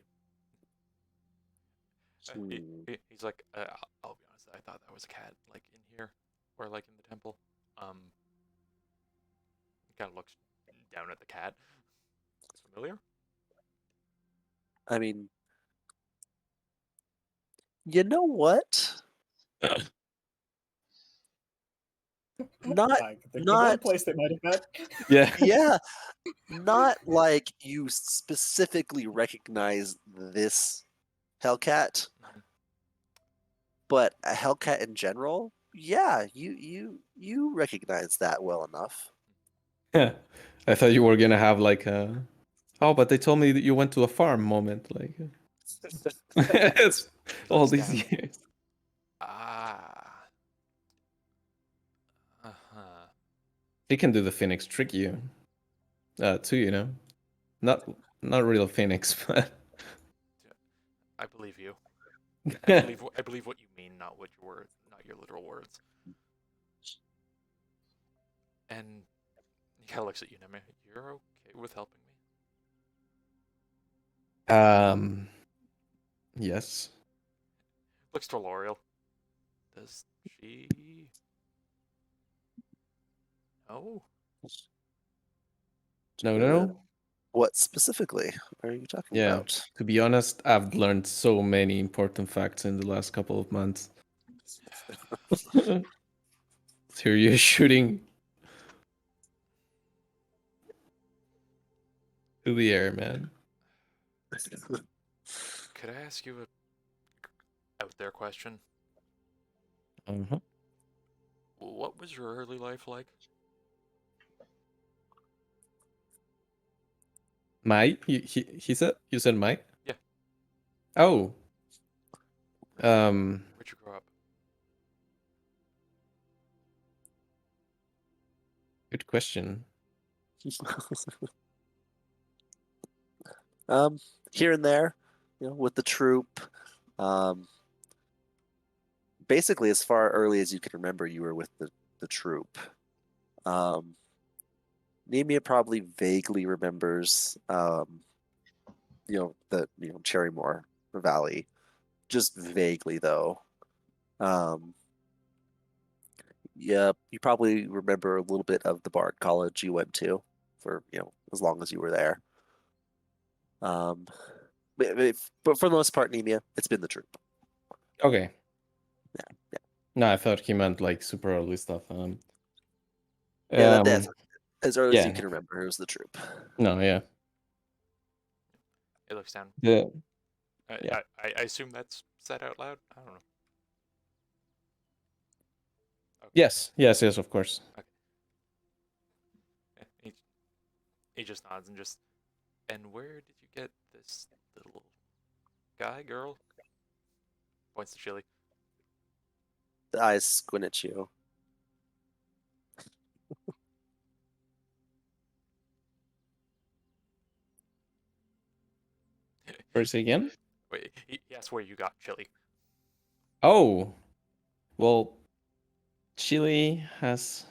He's like, I'll be honest, I thought that was a cat, like in here, or like in the temple. He kind of looks down at the cat. Familiar?
I mean, you know what? Not
Like, the one
not
place they might have met.
Yeah.
yeah, not like you specifically recognize this Hellcat, but a Hellcat in general. Yeah, you recognize that well enough.
Yeah. I thought you were gonna have like a oh, but they told me that you went to a farm moment, like it's all
Looks
these
down.
years.
Ah. Uh-huh.
He can do the Phoenix trick you. Too, you know. Not not real Phoenix, but
I believe you. I believe what you mean, not what your word, not your literal words. And he kind of looks at you, Neme. You're okay with helping me?
Yes.
Looks to L'Oreal. Does she? No.
No.
What specifically are you talking
Yeah.
about?
To be honest, I've learned so many important facts in the last couple of months. Serious shooting to the air, man.
Could I ask you a out there question?
Uh-huh.
What was your early life like?
Mai? He said you said Mai?
Yeah.
Oh.
Where'd you grow up?
Good question.
Here and there, with the troop. Basically, as far early as you can remember, you were with the troop. Nemia probably vaguely remembers, the Cherrymore Valley, just vaguely though. Yeah, you probably remember a little bit of the Bard College you went to for as long as you were there. But for the most part, Nemia, it's been the troop.
Okay.
Yeah.
No, I thought he meant like super early stuff.
Yeah, that's as early as
yeah.
you can remember. It was the troop.
No, yeah.
It looks down.
Yeah.
I assume that's said out loud. I don't know. Okay.
Yes, of course.
Yeah, he just nods and just. And where did you get this little guy, girl? Points to Chili.
The eyes squint at you.
First again?
Wait, he asked where you got Chili.
Oh. Well, Chile has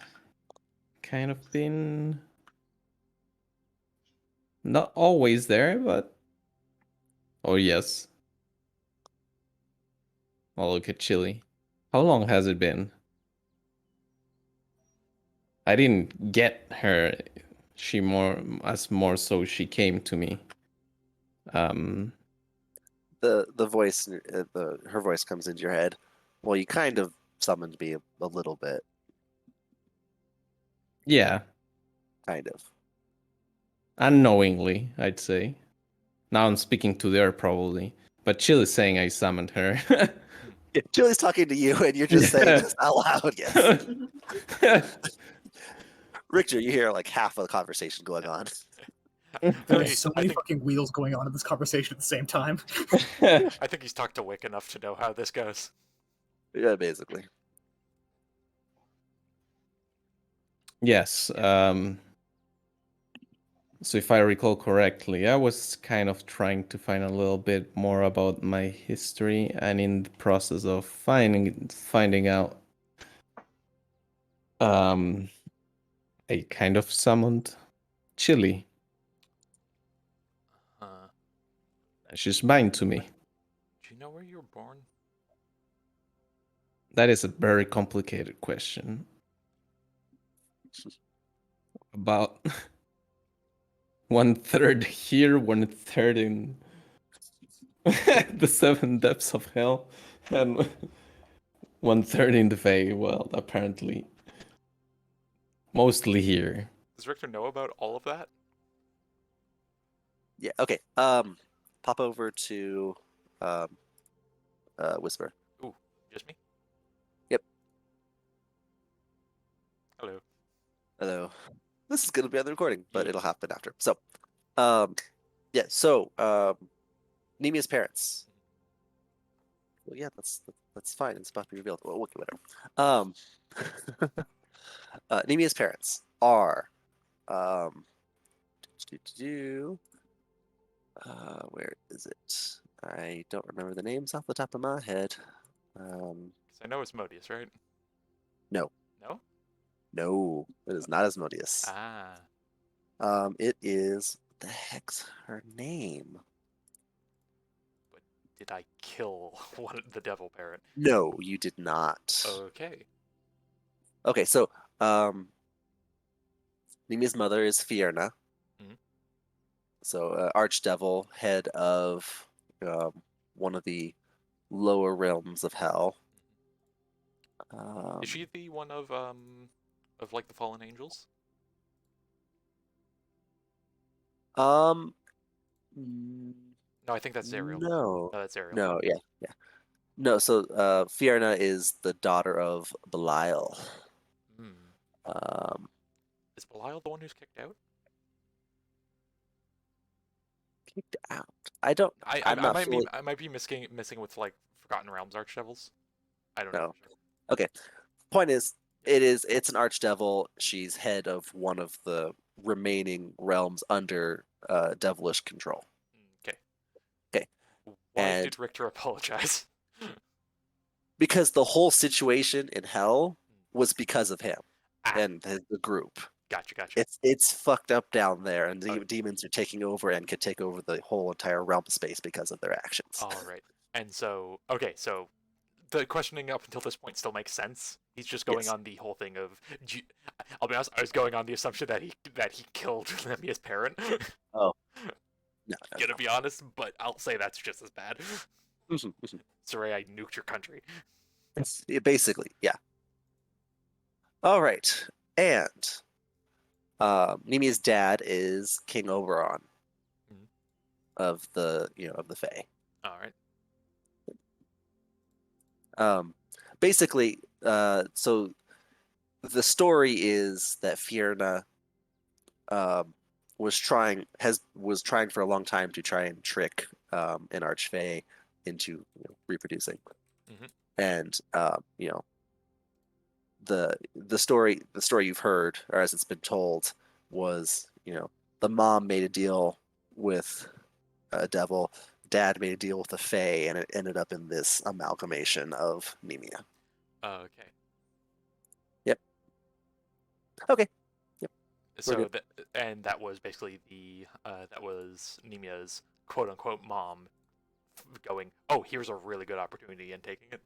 kind of been not always there, but oh yes. Well, look at Chile. How long has it been? I didn't get her. She more so she came to me.
The voice, her voice comes into your head. Well, you kind of summoned me a little bit,
Yeah,
kind of.
unknowingly, I'd say. Now I'm speaking to her probably, but Chile's saying I summoned her.
Yeah, Julie's talking to you, and you're just saying this out loud. Yes, Richter, you hear like half of the conversation going on.
There are so many fucking wheels going on in this conversation at the same time.
I think he's talked to Wick enough to know how this goes.
Yeah, basically.
Yes. So if I recall correctly, I was kind of trying to find a little bit more about my history, and in the process of finding out, I kind of summoned Chili. She's mine to me.
Do you know where you were born?
That is a very complicated question. About 1/3 here, 1/3 in the seven depths of hell, and 1/3 in the Fey world, apparently. mostly here.
Does Richter know about all of that?
Yeah. Okay. Pop over to Whisper.
Ooh, just me?
Yep.
Hello.
Hello. This is gonna be on the recording, but
Yeah.
it'll happen after. So, um, yeah. So, Nemia's parents. Well, yeah, that's fine. It's about to be revealed. Well, okay, whatever. Nemia's parents are um, where is it? I don't remember the names off the top of my head.
'Cause I know it's Modius, right?
No,
No?
no, it is not Asmodeus.
Ah.
It is what the heck's her name?
But did I kill the devil parent?
No, you did not.
Okay.
Okay, so Nemia's mother is Fierna.
Mhm.
So Archdevil, head of one of the lower realms of hell.
Is she the one of like the fallen angels?
Um, mm,
No, I think that's Zariel.
no,
No, that's Zariel.
no, yeah, yeah, no. So Fierna is the daughter of Belial.
Hmm.
Um,
Is Belial the one who's kicked out?
kicked out. I don't. I'm not fully.
I might be missing with like Forgotten Realms Archdevils. I don't know
No.
for sure.
Okay. Point is, it's an archdevil. She's head of one of the remaining realms under devilish control.
Okay.
Okay.
Why
And
did Richter apologize?
because the whole situation in hell was because of him
Ah,
and the group.
gotcha.
It's fucked up down there, and
Oh.
demons are taking over and could take over the whole entire realm space because of their actions.
All right. And so, okay, so the questioning up until this point still makes sense. He's just going
Yes.
on the whole thing of. I'll be honest. I was going on the assumption that he killed Nemia's parent.
Oh, no.
Gonna be honest, but I'll say that's just as bad.
Mhm.
Sorry, I nuked your country.
Yeah, basically, yeah. All right, and Nemia's dad is King Oberon
Mhm.
of the Fae.
All right.
Basically, so the story is that Fierna was trying for a long time to try and trick an archfey into reproducing,
Mhm.
and the story you've heard, or as it's been told, was the mom made a deal with a devil, dad made a deal with a fae, and it ended up in this amalgamation of Nemia.
Okay.
Yep. Okay. Yep. We're
So
good.
that was basically that was Nemia's quote unquote mom going, oh, here's a really good opportunity and taking it.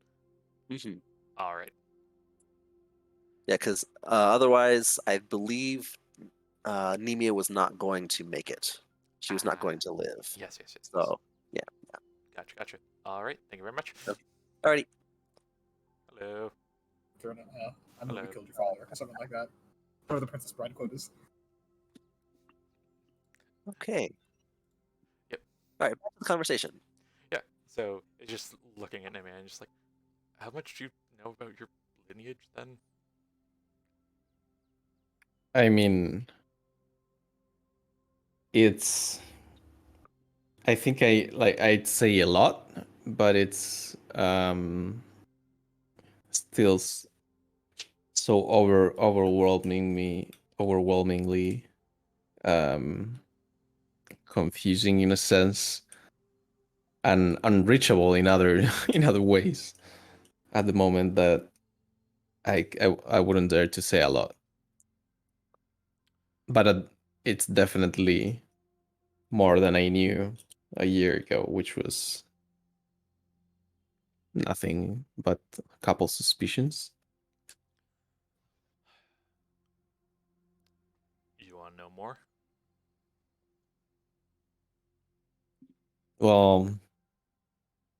Mm-hmm.
All right.
Yeah, because otherwise, I believe Nemia was not going to make it. She was not going to live.
Yes.
So, yeah.
Gotcha. All right. Thank you very much.
Okay. Alrighty.
Hello.
I know we
Hello.
killed your father, or something like that. Whatever the Princess Bride quote is.
Okay.
Yep.
All right. Back to the conversation.
Yeah. So it's just looking at Nemia and just like, how much do you know about your lineage then?
I mean, it's. I think I'd say a lot, but it's still so overwhelmingly um confusing in a sense, and unreachable in other in other ways at the moment that I wouldn't dare to say a lot. But it's definitely more than I knew a year ago, which was nothing but a couple suspicions.
You want to know more?
Well,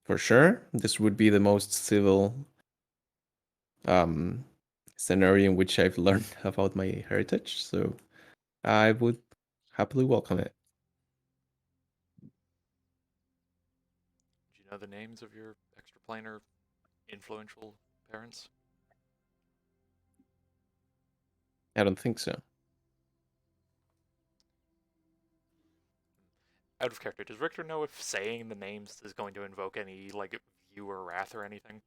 for sure, this would be the most civil scenario in which I've learned about my heritage, so I would happily welcome it.
Do you know the names of your extraplanar influential parents?
I don't think so.
Out of character, does Richter know if saying the names is going to invoke any like viewer wrath or anything?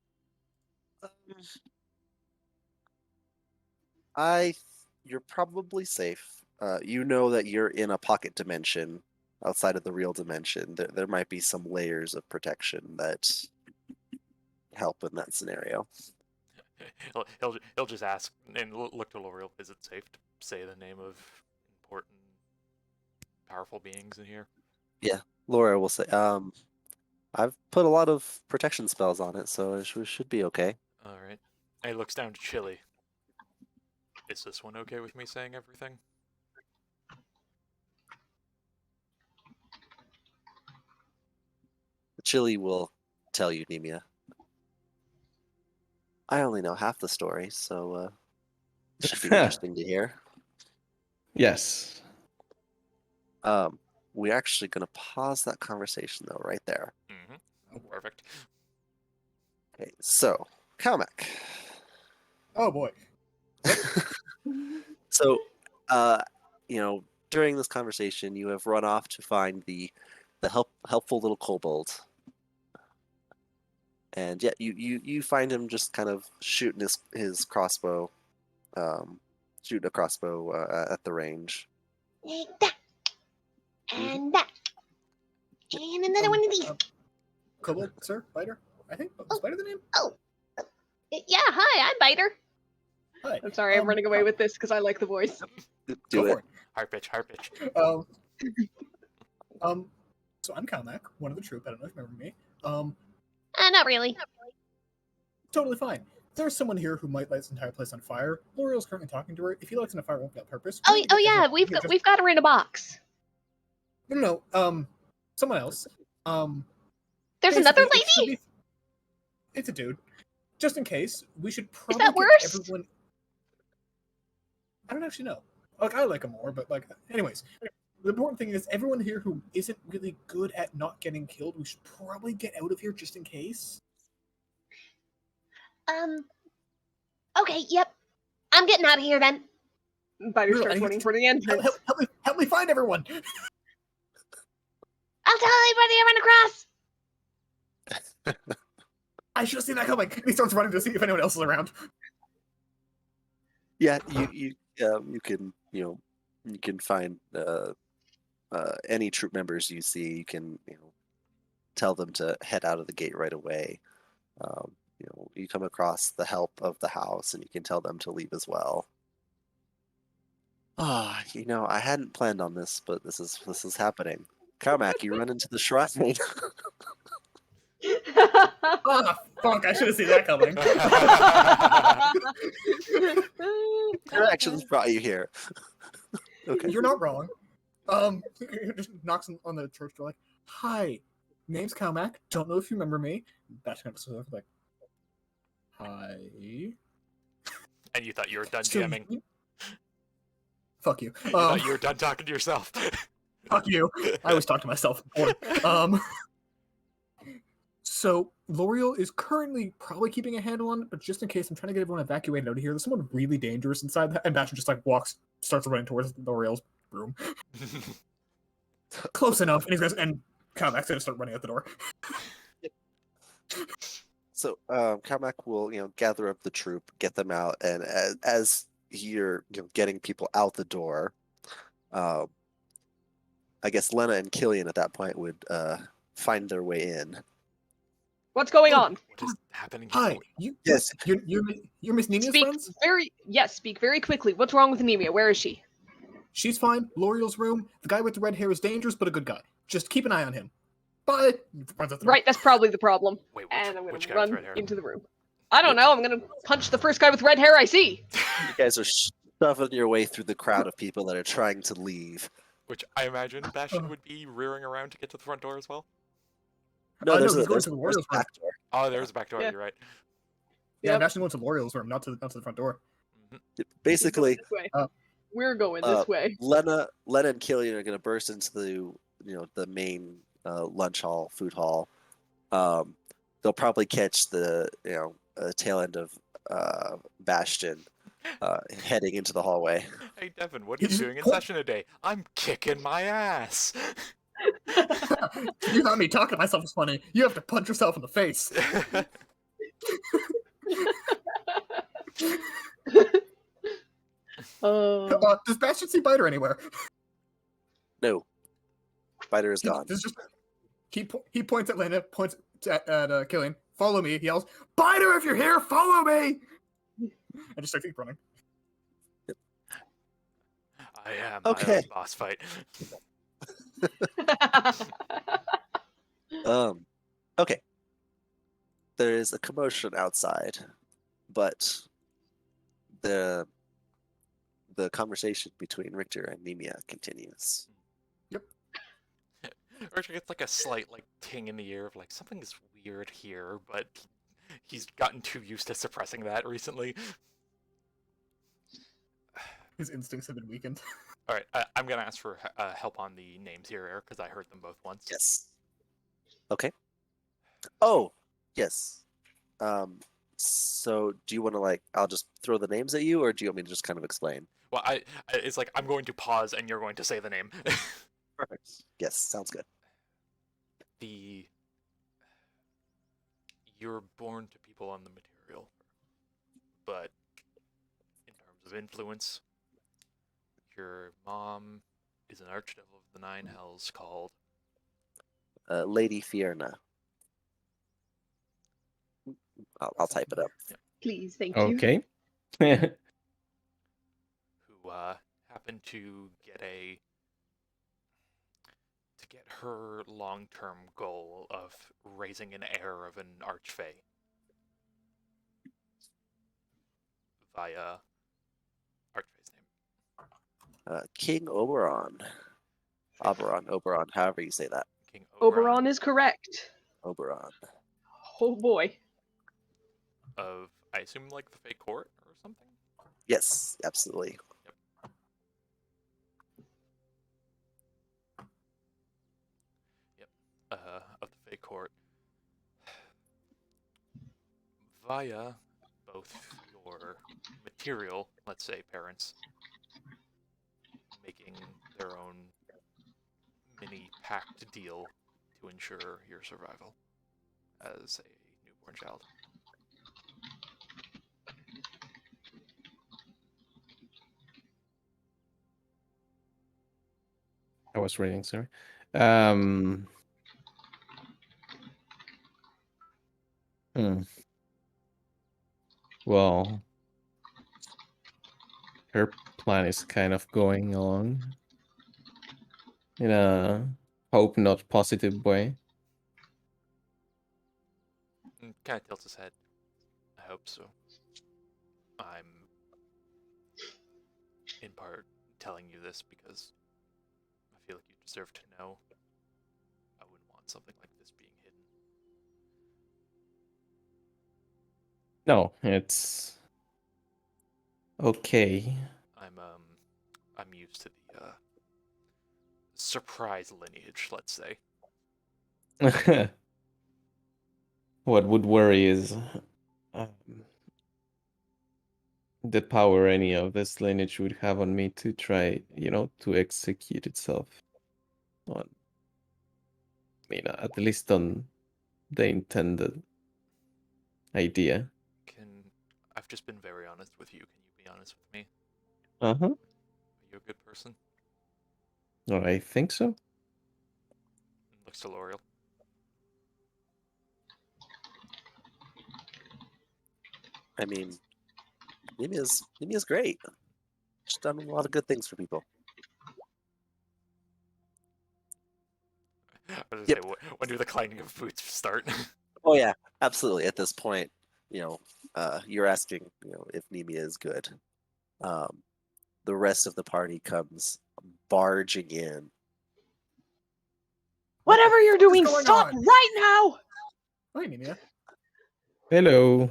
You're probably safe. You know that you're in a pocket dimension outside of the real dimension. There might be some layers of protection that help in that scenario.
He'll just ask and look to L'Oreal. Is it safe to say the name of important, powerful beings in here?
Laura will say, I've put a lot of protection spells on it, so it should be okay.
All right. And he looks down to Chili. Is this one okay with me saying everything?
Chili will tell you, Nemia. I only know half the story, so it should be interesting to hear.
Yes.
We're actually going to pause that conversation, though, right there.
Mm-hmm. Perfect.
Okay, so, Kalmak.
Oh boy.
So, during this conversation, you have run off to find the helpful little kobold, and yeah, you find him just kind of shooting his crossbow, shooting a crossbow at the range.
Like that. And that. And another one of these.
Kobold, sir, Biter. I think is Biter the name?
Yeah, hi, I'm Biter.
Hi.
I'm sorry, I'm running away with this because I like the voice.
Do
Go
it.
for it.
High pitch, high pitch.
So I'm Kalmak, one of the troop. I don't know if you remember me.
Not really.
Totally fine. There's someone here who might light this entire place on fire. L'Oreal's currently talking to her. If he lights it on fire, it won't be on purpose.
Oh,
We need to
oh
get
yeah,
everyone
we've
here
got
just-
we've got her in a box.
No, someone else.
There's another
basically, it should
lady.
be- It's a dude. Just in case, we should probably
that
get
worse?
everyone. I don't actually know. Like I like him more, but anyways, the important thing is everyone here who isn't really good at not getting killed. We should probably get out of here just in case.
Okay, yep. I'm getting out of here then.
Biter
No, I
starts
need
running
to-
toward the entrance.
Help me find everyone.
I'll tell anybody I run across.
I should have seen that coming. He starts running to see if anyone else is around.
Yeah, you can find any troop members you see. You can tell them to head out of the gate right away. You come across the help of the house, and you can tell them to leave as well. I hadn't planned on this, but this is happening. Carmack, you run into the shrine.
Ah, fuck! I should have seen that coming.
Directions brought you here. Okay.
You're not wrong. He just knocks on the church door like, "Hi, name's Kalmak. Don't know if you remember me." That's kind of like, "Hi."
And you thought you were done
So
jamming.
Fuck you.
You thought you were done talking to yourself.
Fuck you. I always talk to myself. So L'Oreal is currently probably keeping a handle on it, but just in case, I'm trying to get everyone evacuated out of here. There's someone really dangerous inside that, and Bastion just starts running towards L'Oreal's room. Close enough, and Kalmak's gonna start running out the door.
So Carmack will gather up the troop, get them out, and as you're getting people out the door, I guess Lena and Killian at that point would find their way in.
What's going on?
What is happening?
Hi,
Yes.
you're Miss Ninia's friends?
Speak very quickly. What's wrong with Anemia? Where is she?
She's fine. L'Oreal's room. The guy with the red hair is dangerous, but a good guy. Just keep an eye on him. Bye. Runs out the door.
Right, that's probably the problem.
Wait,
And I'm
which
gonna
guy with
run
red hair?
into the room. I don't know. I'm gonna punch the first guy with red hair I see.
You guys are shoving your way through the crowd of people that are trying to leave.
Which I imagine Bastion would be rearing around to get to the front door as well.
No, there's
he's
a
going to the
there's a
L'Oreal's room.
back door.
Oh, there's a back door.
Yeah.
You're right.
Yeah,
Yep.
Bastion went to L'Oreal's room, not to the front door.
Basically,
This way.
Uh,
We're going
uh,
this way.
Lena and Killian are going to burst into the main lunch hall, food hall. They'll probably catch the tail end of Bastion heading into the hallway.
Hey Devin, what are you
He's-
doing in session today? I'm kicking my ass.
You thought me talking to myself was funny. You have to punch yourself in the face. Does Bastion see Biter anywhere?
No, Spider is gone.
There's just he points at Lena, points at Killian. Follow me. He yells, "Biter, if you're here, follow me!" And just starts keep running.
I am
Okay.
my own boss fight.
Okay. There is a commotion outside, but the conversation between Richter and Nemia continues.
Richard gets like a slight like ting in the ear of like something's weird here, but he's gotten too used to suppressing that recently.
His instincts have been weakened.
All right, I'm gonna ask for help on the names here, Eric, because I heard them both once.
Yes. Okay. Oh, yes. So do you want to I'll just throw the names at you, or do you want me to just kind of explain?
Well, it's like I'm going to pause and you're going to say the name.
Perfect. Yes, sounds good.
You're born to people on the material, but in terms of influence, your mom is an archdevil of the Nine Hells called
Lady Fierna. I'll type it up.
Please, thank you.
Okay.
who happened to get her long-term goal of raising an heir of an archfey via archfey's name.
King Oberon. Oberon, however you say that.
King Oberon
Oberon is correct.
Oberon.
Oh boy.
of, I assume, like the Fey Court or something?
Yes, absolutely.
Of the Fey Court. Via both your material, let's say, parents, making their own mini pact deal to ensure your survival as a newborn child.
I was reading, sorry. Well, her plan is kind of going along in a hope not positive way.
Kind of tilts his head. I hope so. I'm in part telling you this because I feel like you deserve to know. I wouldn't want something like this being hidden.
No, it's okay.
I'm used to the surprise lineage, let's say.
What would worry is the power any of this lineage would have on me to try, to execute itself on, at least on the intended idea.
I've just been very honest with you. Can you be honest with me?
Uh-huh.
Are you a good person?
Oh, I think so.
Looks to L'Oreal.
I mean, Nemia's great. She's done a lot of good things for people.
I was gonna
Yep.
say, when do the clanging of boots start?
Oh yeah, absolutely. At this point, you're asking, if Nemia is good. The rest of the party comes barging in.
Whatever you're doing,
going
stop
on?
right now!
Hi, Nemia.
Hello.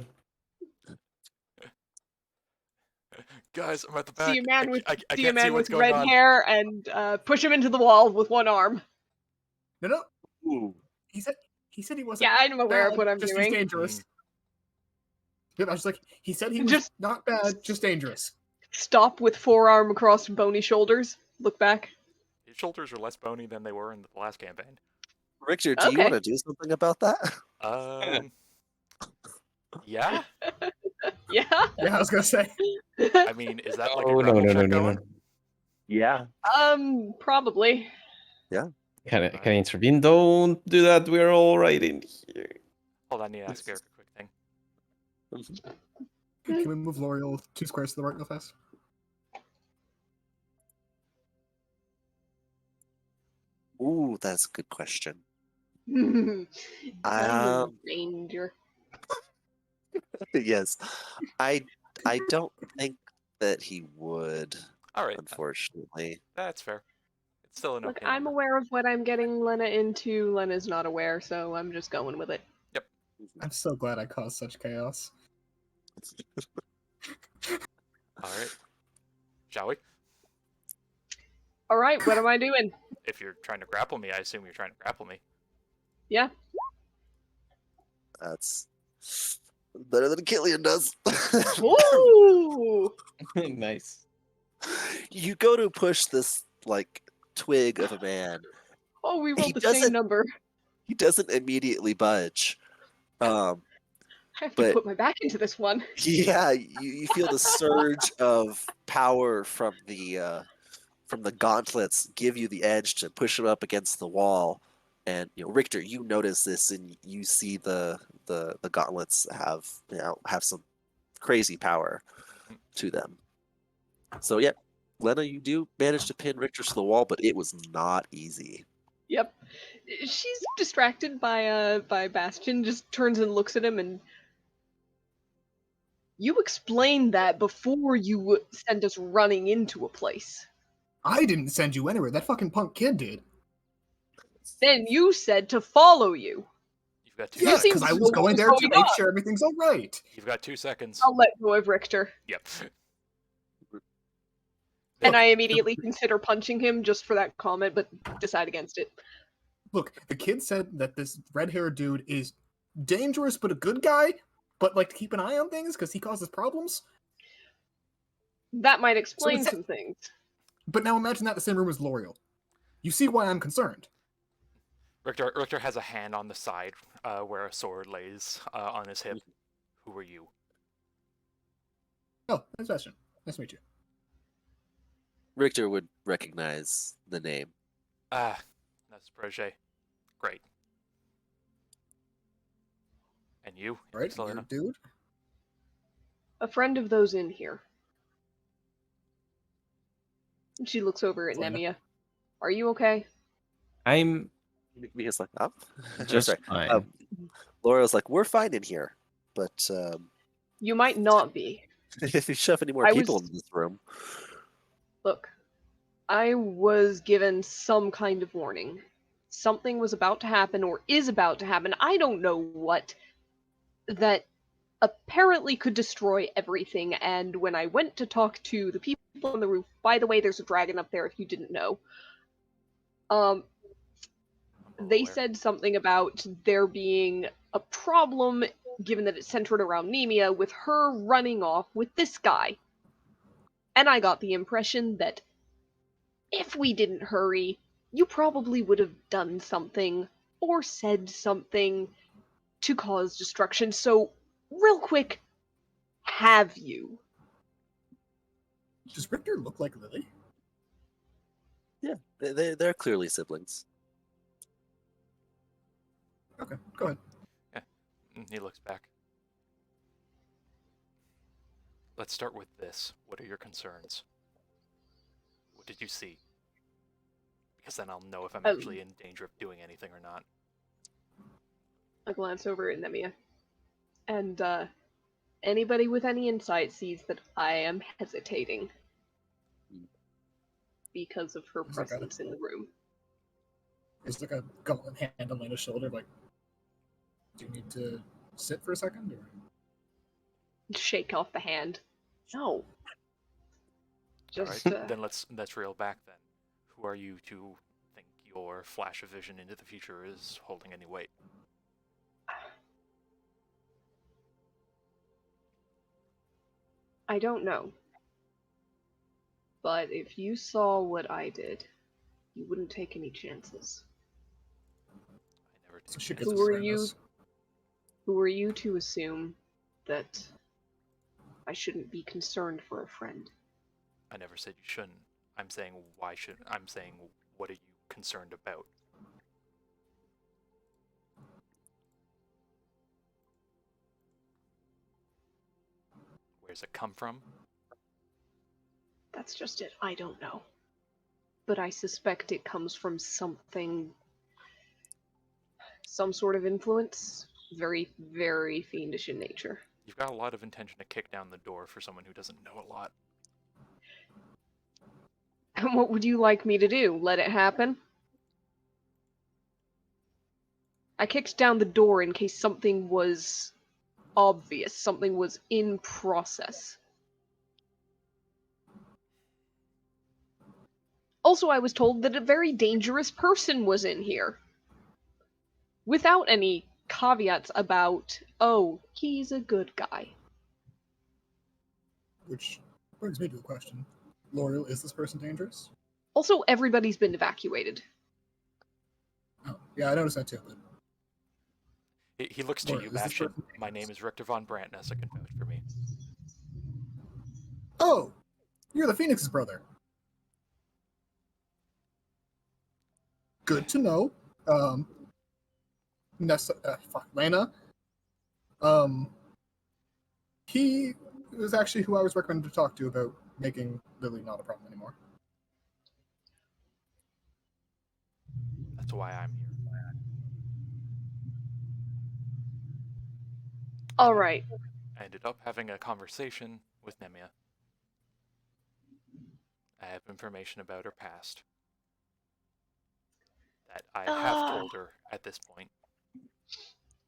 Guys, I'm at the back.
See a man with
I
see a
can't see
man
what's
with
going
red
on.
hair and push him into the wall with one arm.
No.
Ooh.
He said he wasn't.
Yeah, I'm aware of
bad,
what I'm
just
doing.
He's dangerous. Yep, I was like, he said he was
Just-
not bad, just dangerous.
Stop with forearm across bony shoulders. Look back.
His shoulders are less bony than they were in the last campaign.
Richter, do you
Okay.
want to do something about that?
Yeah.
Yeah.
Yeah, I was gonna say.
I mean, is that like a
Oh,
grapple
no,
check
no,
going?
no.
Yeah.
Probably.
Can I intervene? Don't do that. We're all right in here.
Hold on, I need to ask Eric a quick thing.
Can we move L'Oreal 2 squares to the right real fast?
Ooh, that's a good question.
I'm in
Um,
danger.
yes, I don't think that he would,
All right,
unfortunately.
that's fair. It's still an
Look,
okay
I'm
number.
aware of what I'm getting Lena into. Lena's not aware, so I'm just going with it.
I'm so glad I caused such chaos.
All right. Shall we?
All right, what am I doing?
If you're trying to grapple me, I assume you're trying to grapple me.
Yeah.
That's better than Killian does.
Ooh.
Nice.
You go to push this like twig of a man.
Oh, we
He
rolled the same
doesn't-
number.
He doesn't immediately budge.
I have to
but-
put my back into this one.
Yeah, you feel the surge of power from the gauntlets give you the edge to push him up against the wall. And Richter, you notice this, and you see the gauntlets have some crazy power to them. So yeah, Lena, you do manage to pin Richter to the wall, but it was not easy.
Yep. She's distracted by Bastion, just turns and looks at him and you explained that before you sent us running into a place.
I didn't send you anywhere. That fucking punk kid did.
Then you said to follow you.
You've got 2
Yeah,
seconds.
seem
because I
to
was
know what
going
was
there to
going
make
on.
sure everything's all right.
You've got 2 seconds.
I'll let go of Richter.
Yep.
And I immediately consider punching him just for that comment, but decide against it.
Look, the kid said that this red-haired dude is dangerous but a good guy, but like to keep an eye on things because he causes problems.
That might explain
it's-
some things.
But now imagine that in the same room as L'Oreal. You see why I'm concerned.
Richter has a hand on the side where a sword lays on his hip. Who are you?
Oh, nice question. Nice to meet you.
Richter would recognize the name.
Ah, that's Projet. Great. And you?
All right,
Selena?
you dude.
A friend of those in here. And she looks over at
Selena.
Nemia. Are you okay?
I'm
Mia's like, oh.
just
Sorry.
fine.
Laura's like, we're fine in here, but
You might not be.
if you shove any more
I
people
was-
into this room,
Look, I was given some kind of warning. Something was about to happen or is about to happen. I don't know what. That apparently could destroy everything. And when I went to talk to the people on the roof, by the way, there's a dragon up there if you didn't know. They
Aware.
said something about there being a problem, given that it's centered around Nemia, with her running off with this guy. And I got the impression that if we didn't hurry, you probably would have done something or said something to cause destruction. So, real quick, have you?
Does Richter look like Lily?
yeah, they're clearly siblings.
Okay, go ahead.
He looks back. Let's start with this. What are your concerns? What did you see? Because then I'll know if I'm actually in danger of doing anything or not.
I glance over at Nemia. And, anybody with any insight sees that I am hesitating because of her
Is that got it?
presence in the room.
There's like a gauntlet hand on Lena's shoulder, like, do you need to sit for a second? Or...
Shake off the hand. No. Just
Alright, then let's reel back then. Who are you to think your flash of vision into the future is holding any weight?
I don't know. But if you saw what I did, you wouldn't take any chances.
I never
So
take
she
chances.
gets
Who are
between
you?
us.
Who are you to assume that I shouldn't be concerned for a friend?
I never said you shouldn't. I'm saying I'm saying what are you concerned about? Where's it come from?
That's just it. I don't know. But I suspect it comes from something. Some sort of influence. Very, very fiendish in nature.
You've got a lot of intention to kick down the door for someone who doesn't know a lot.
And what would you like me to do? Let it happen? I kicked down the door in case something was obvious, something was in process. Also, I was told that a very dangerous person was in here. Without any caveats about, oh, he's a good guy.
Which brings me to a question. L'Oreal, is this person dangerous?
Also, everybody's been evacuated.
Oh, yeah, I noticed that too. But
He looks to
L'Oreal,
you,
is this
Bastion.
person
My
dangerous?
name is Richter von Brantness. It can vouch for me.
Oh, you're the Phoenix's brother. Good to know. Lena. He was actually who I was recommended to talk to about making Lily not a problem anymore.
That's why I'm here.
Alright.
I ended up having a conversation with Nemia. I have information about her past that I have told her at this point.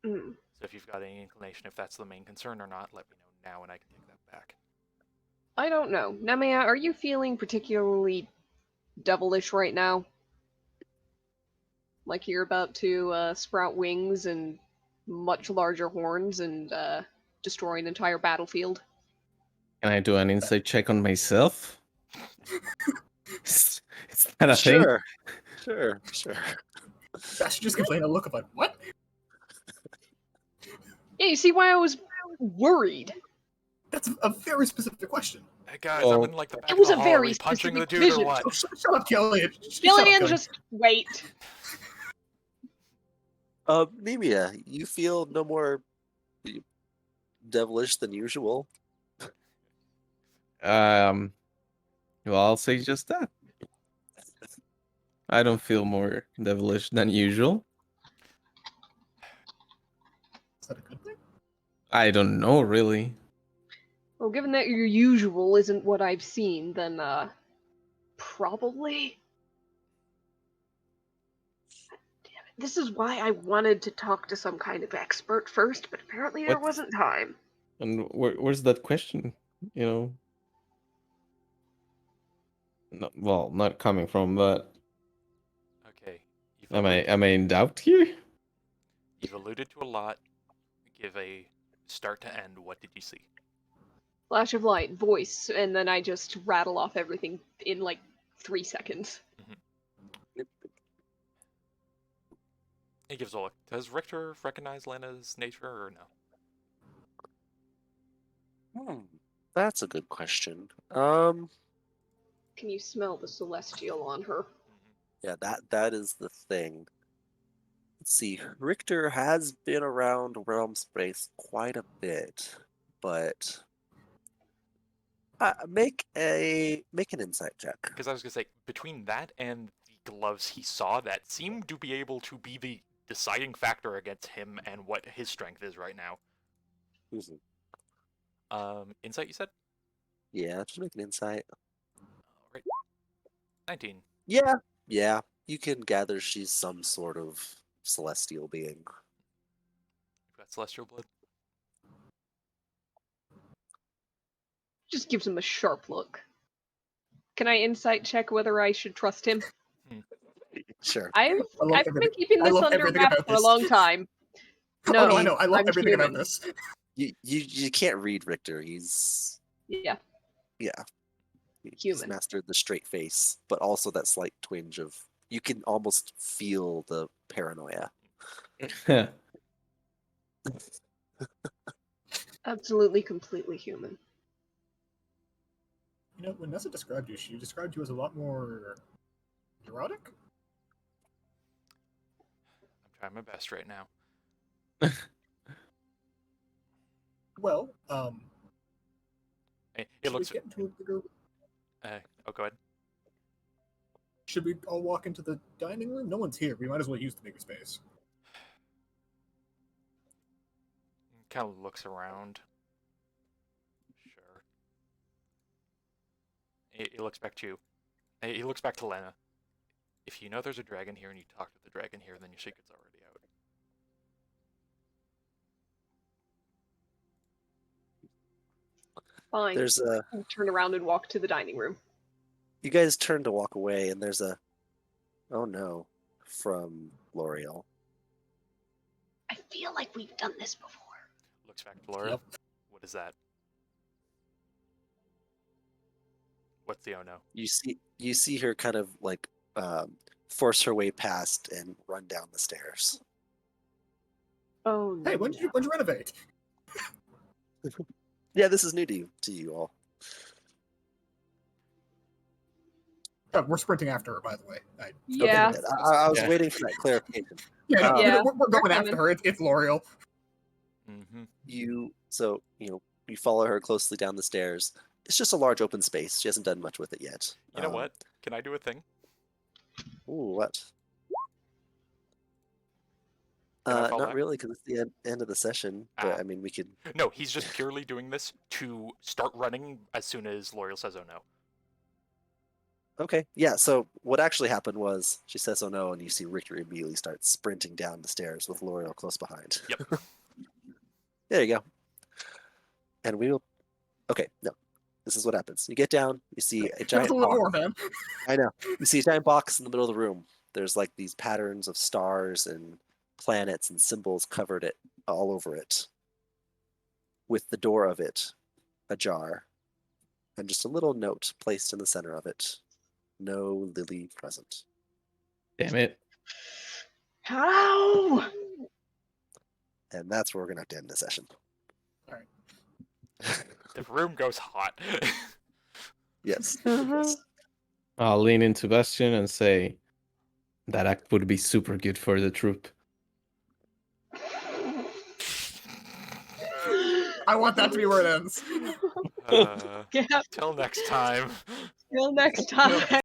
Mm.
So if you've got any inclination if that's the main concern or not, let me know now and I can take that back.
I don't know. Nemea, are you feeling particularly devilish right now? Like you're about to sprout wings and much larger horns and destroy an entire battlefield?
Can I do an insight check on myself? Is that a thing?
Sure.
Bastion just gives Lena a look of like, what?
Yeah, you see why I was worried?
That's a very specific question.
Hey guys,
Well,
I'm in like the back
It
of
was
the
a
hall.
very
Are we punching the
specific
dude
vision.
or what?
Oh, shut up, Killian.
Gillian, just wait.
Nemia, you feel no more devilish than usual.
Well, I'll say just that. I don't feel more devilish than usual.
Is that a good thing?
I don't know, really.
Well, given that your usual isn't what I've seen, then, probably? Damn it. This is why I wanted to talk to some kind of expert first, but apparently there
What?
wasn't time.
And where's that question? You know? No, well, not coming from, but
Okay.
am I in doubt here?
You've alluded to a lot. Give a start to end. What did you see?
Flash of light, voice, and then I just rattle off everything in like 3 seconds.
He gives a look. Does Richter recognize Lena's nature or no?
That's a good question.
Can you smell the celestial on her?
Yeah, that is the thing. Let's see. Richter has been around realm space quite a bit, but make an insight check.
Because I was gonna say between that and the gloves he saw, that seemed to be able to be the deciding factor against him and what his strength is right now. Insight, you said?
Yeah, just make an insight.
Right. 19.
Yeah. You can gather she's some sort of celestial being.
You've got celestial blood.
Just gives him a sharp look. Can I insight check whether I should trust him?
Sure.
I've
love
I've been
everything-
keeping
I
this
love
under
everything
wraps
about
for a
this.
long time.
Oh no, I
No,
know. I love
I'm
everything about
human.
this.
You can't read Richter. He's
Yeah.
he's
Human.
mastered the straight face, but also that slight twinge of you can almost feel the paranoia.
Absolutely, completely human.
You know, when Nessa described you, she described you as a lot more neurotic.
I'm trying my best right now.
Well,
It
should
looks.
we get into a bigger?
Oh, go ahead.
Should we all walk into the dining room? No one's here. We might as well use the bigger space.
Kind of looks around. Sure. He looks back to you. He looks back to Lena. If you know there's a dragon here and you talk to the dragon here, then your secret's already out.
Fine.
There's a
I'll turn around and walk to the dining room.
you guys turn to walk away, and there's a oh no from L'Oreal.
I feel like we've done this before.
Looks back to Laura.
Yep.
What is that? What's the oh no?
You see her kind of like force her way past and run down the stairs.
Oh no.
Hey, when did you renovate?
Yeah, this is new to you all.
We're sprinting after her, by the way.
Yeah.
Okay, I was
Yeah.
waiting for that clarification.
Yeah, no,
Yeah.
we're going
We're
after
coming.
her. It's L'Oreal.
Mm-hmm.
You follow her closely down the stairs. It's just a large open space. She hasn't done much with it yet.
You know what? Can I do a thing?
Ooh, what?
Can I fall
Not
back?
really, because it's the end of the session. But
Ah.
I mean, we could.
No, he's just purely doing this to start running as soon as L'Oreal says oh no.
Okay, yeah. So what actually happened was she says, "Oh no," and you see Richter immediately start sprinting down the stairs with L'Oreal close behind.
Yep.
There you go. And we will. Okay, no. This is what happens. You get down. You see a
Just
giant
a little
box.
more, man.
I know. You see a giant box in the middle of the room. There's like these patterns of stars and planets and symbols covered it all over it. With the door of it ajar, and just a little note placed in the center of it. No Lily present.
Damn it.
How?
And that's where we're gonna have to end the session.
Alright.
The room goes hot.
Yes.
Uh-huh.
I'll lean into Bastion and say that act would be super good for the troop.
I want that to be where it ends.
Uh,
Yeah.
till next time.
Till next time.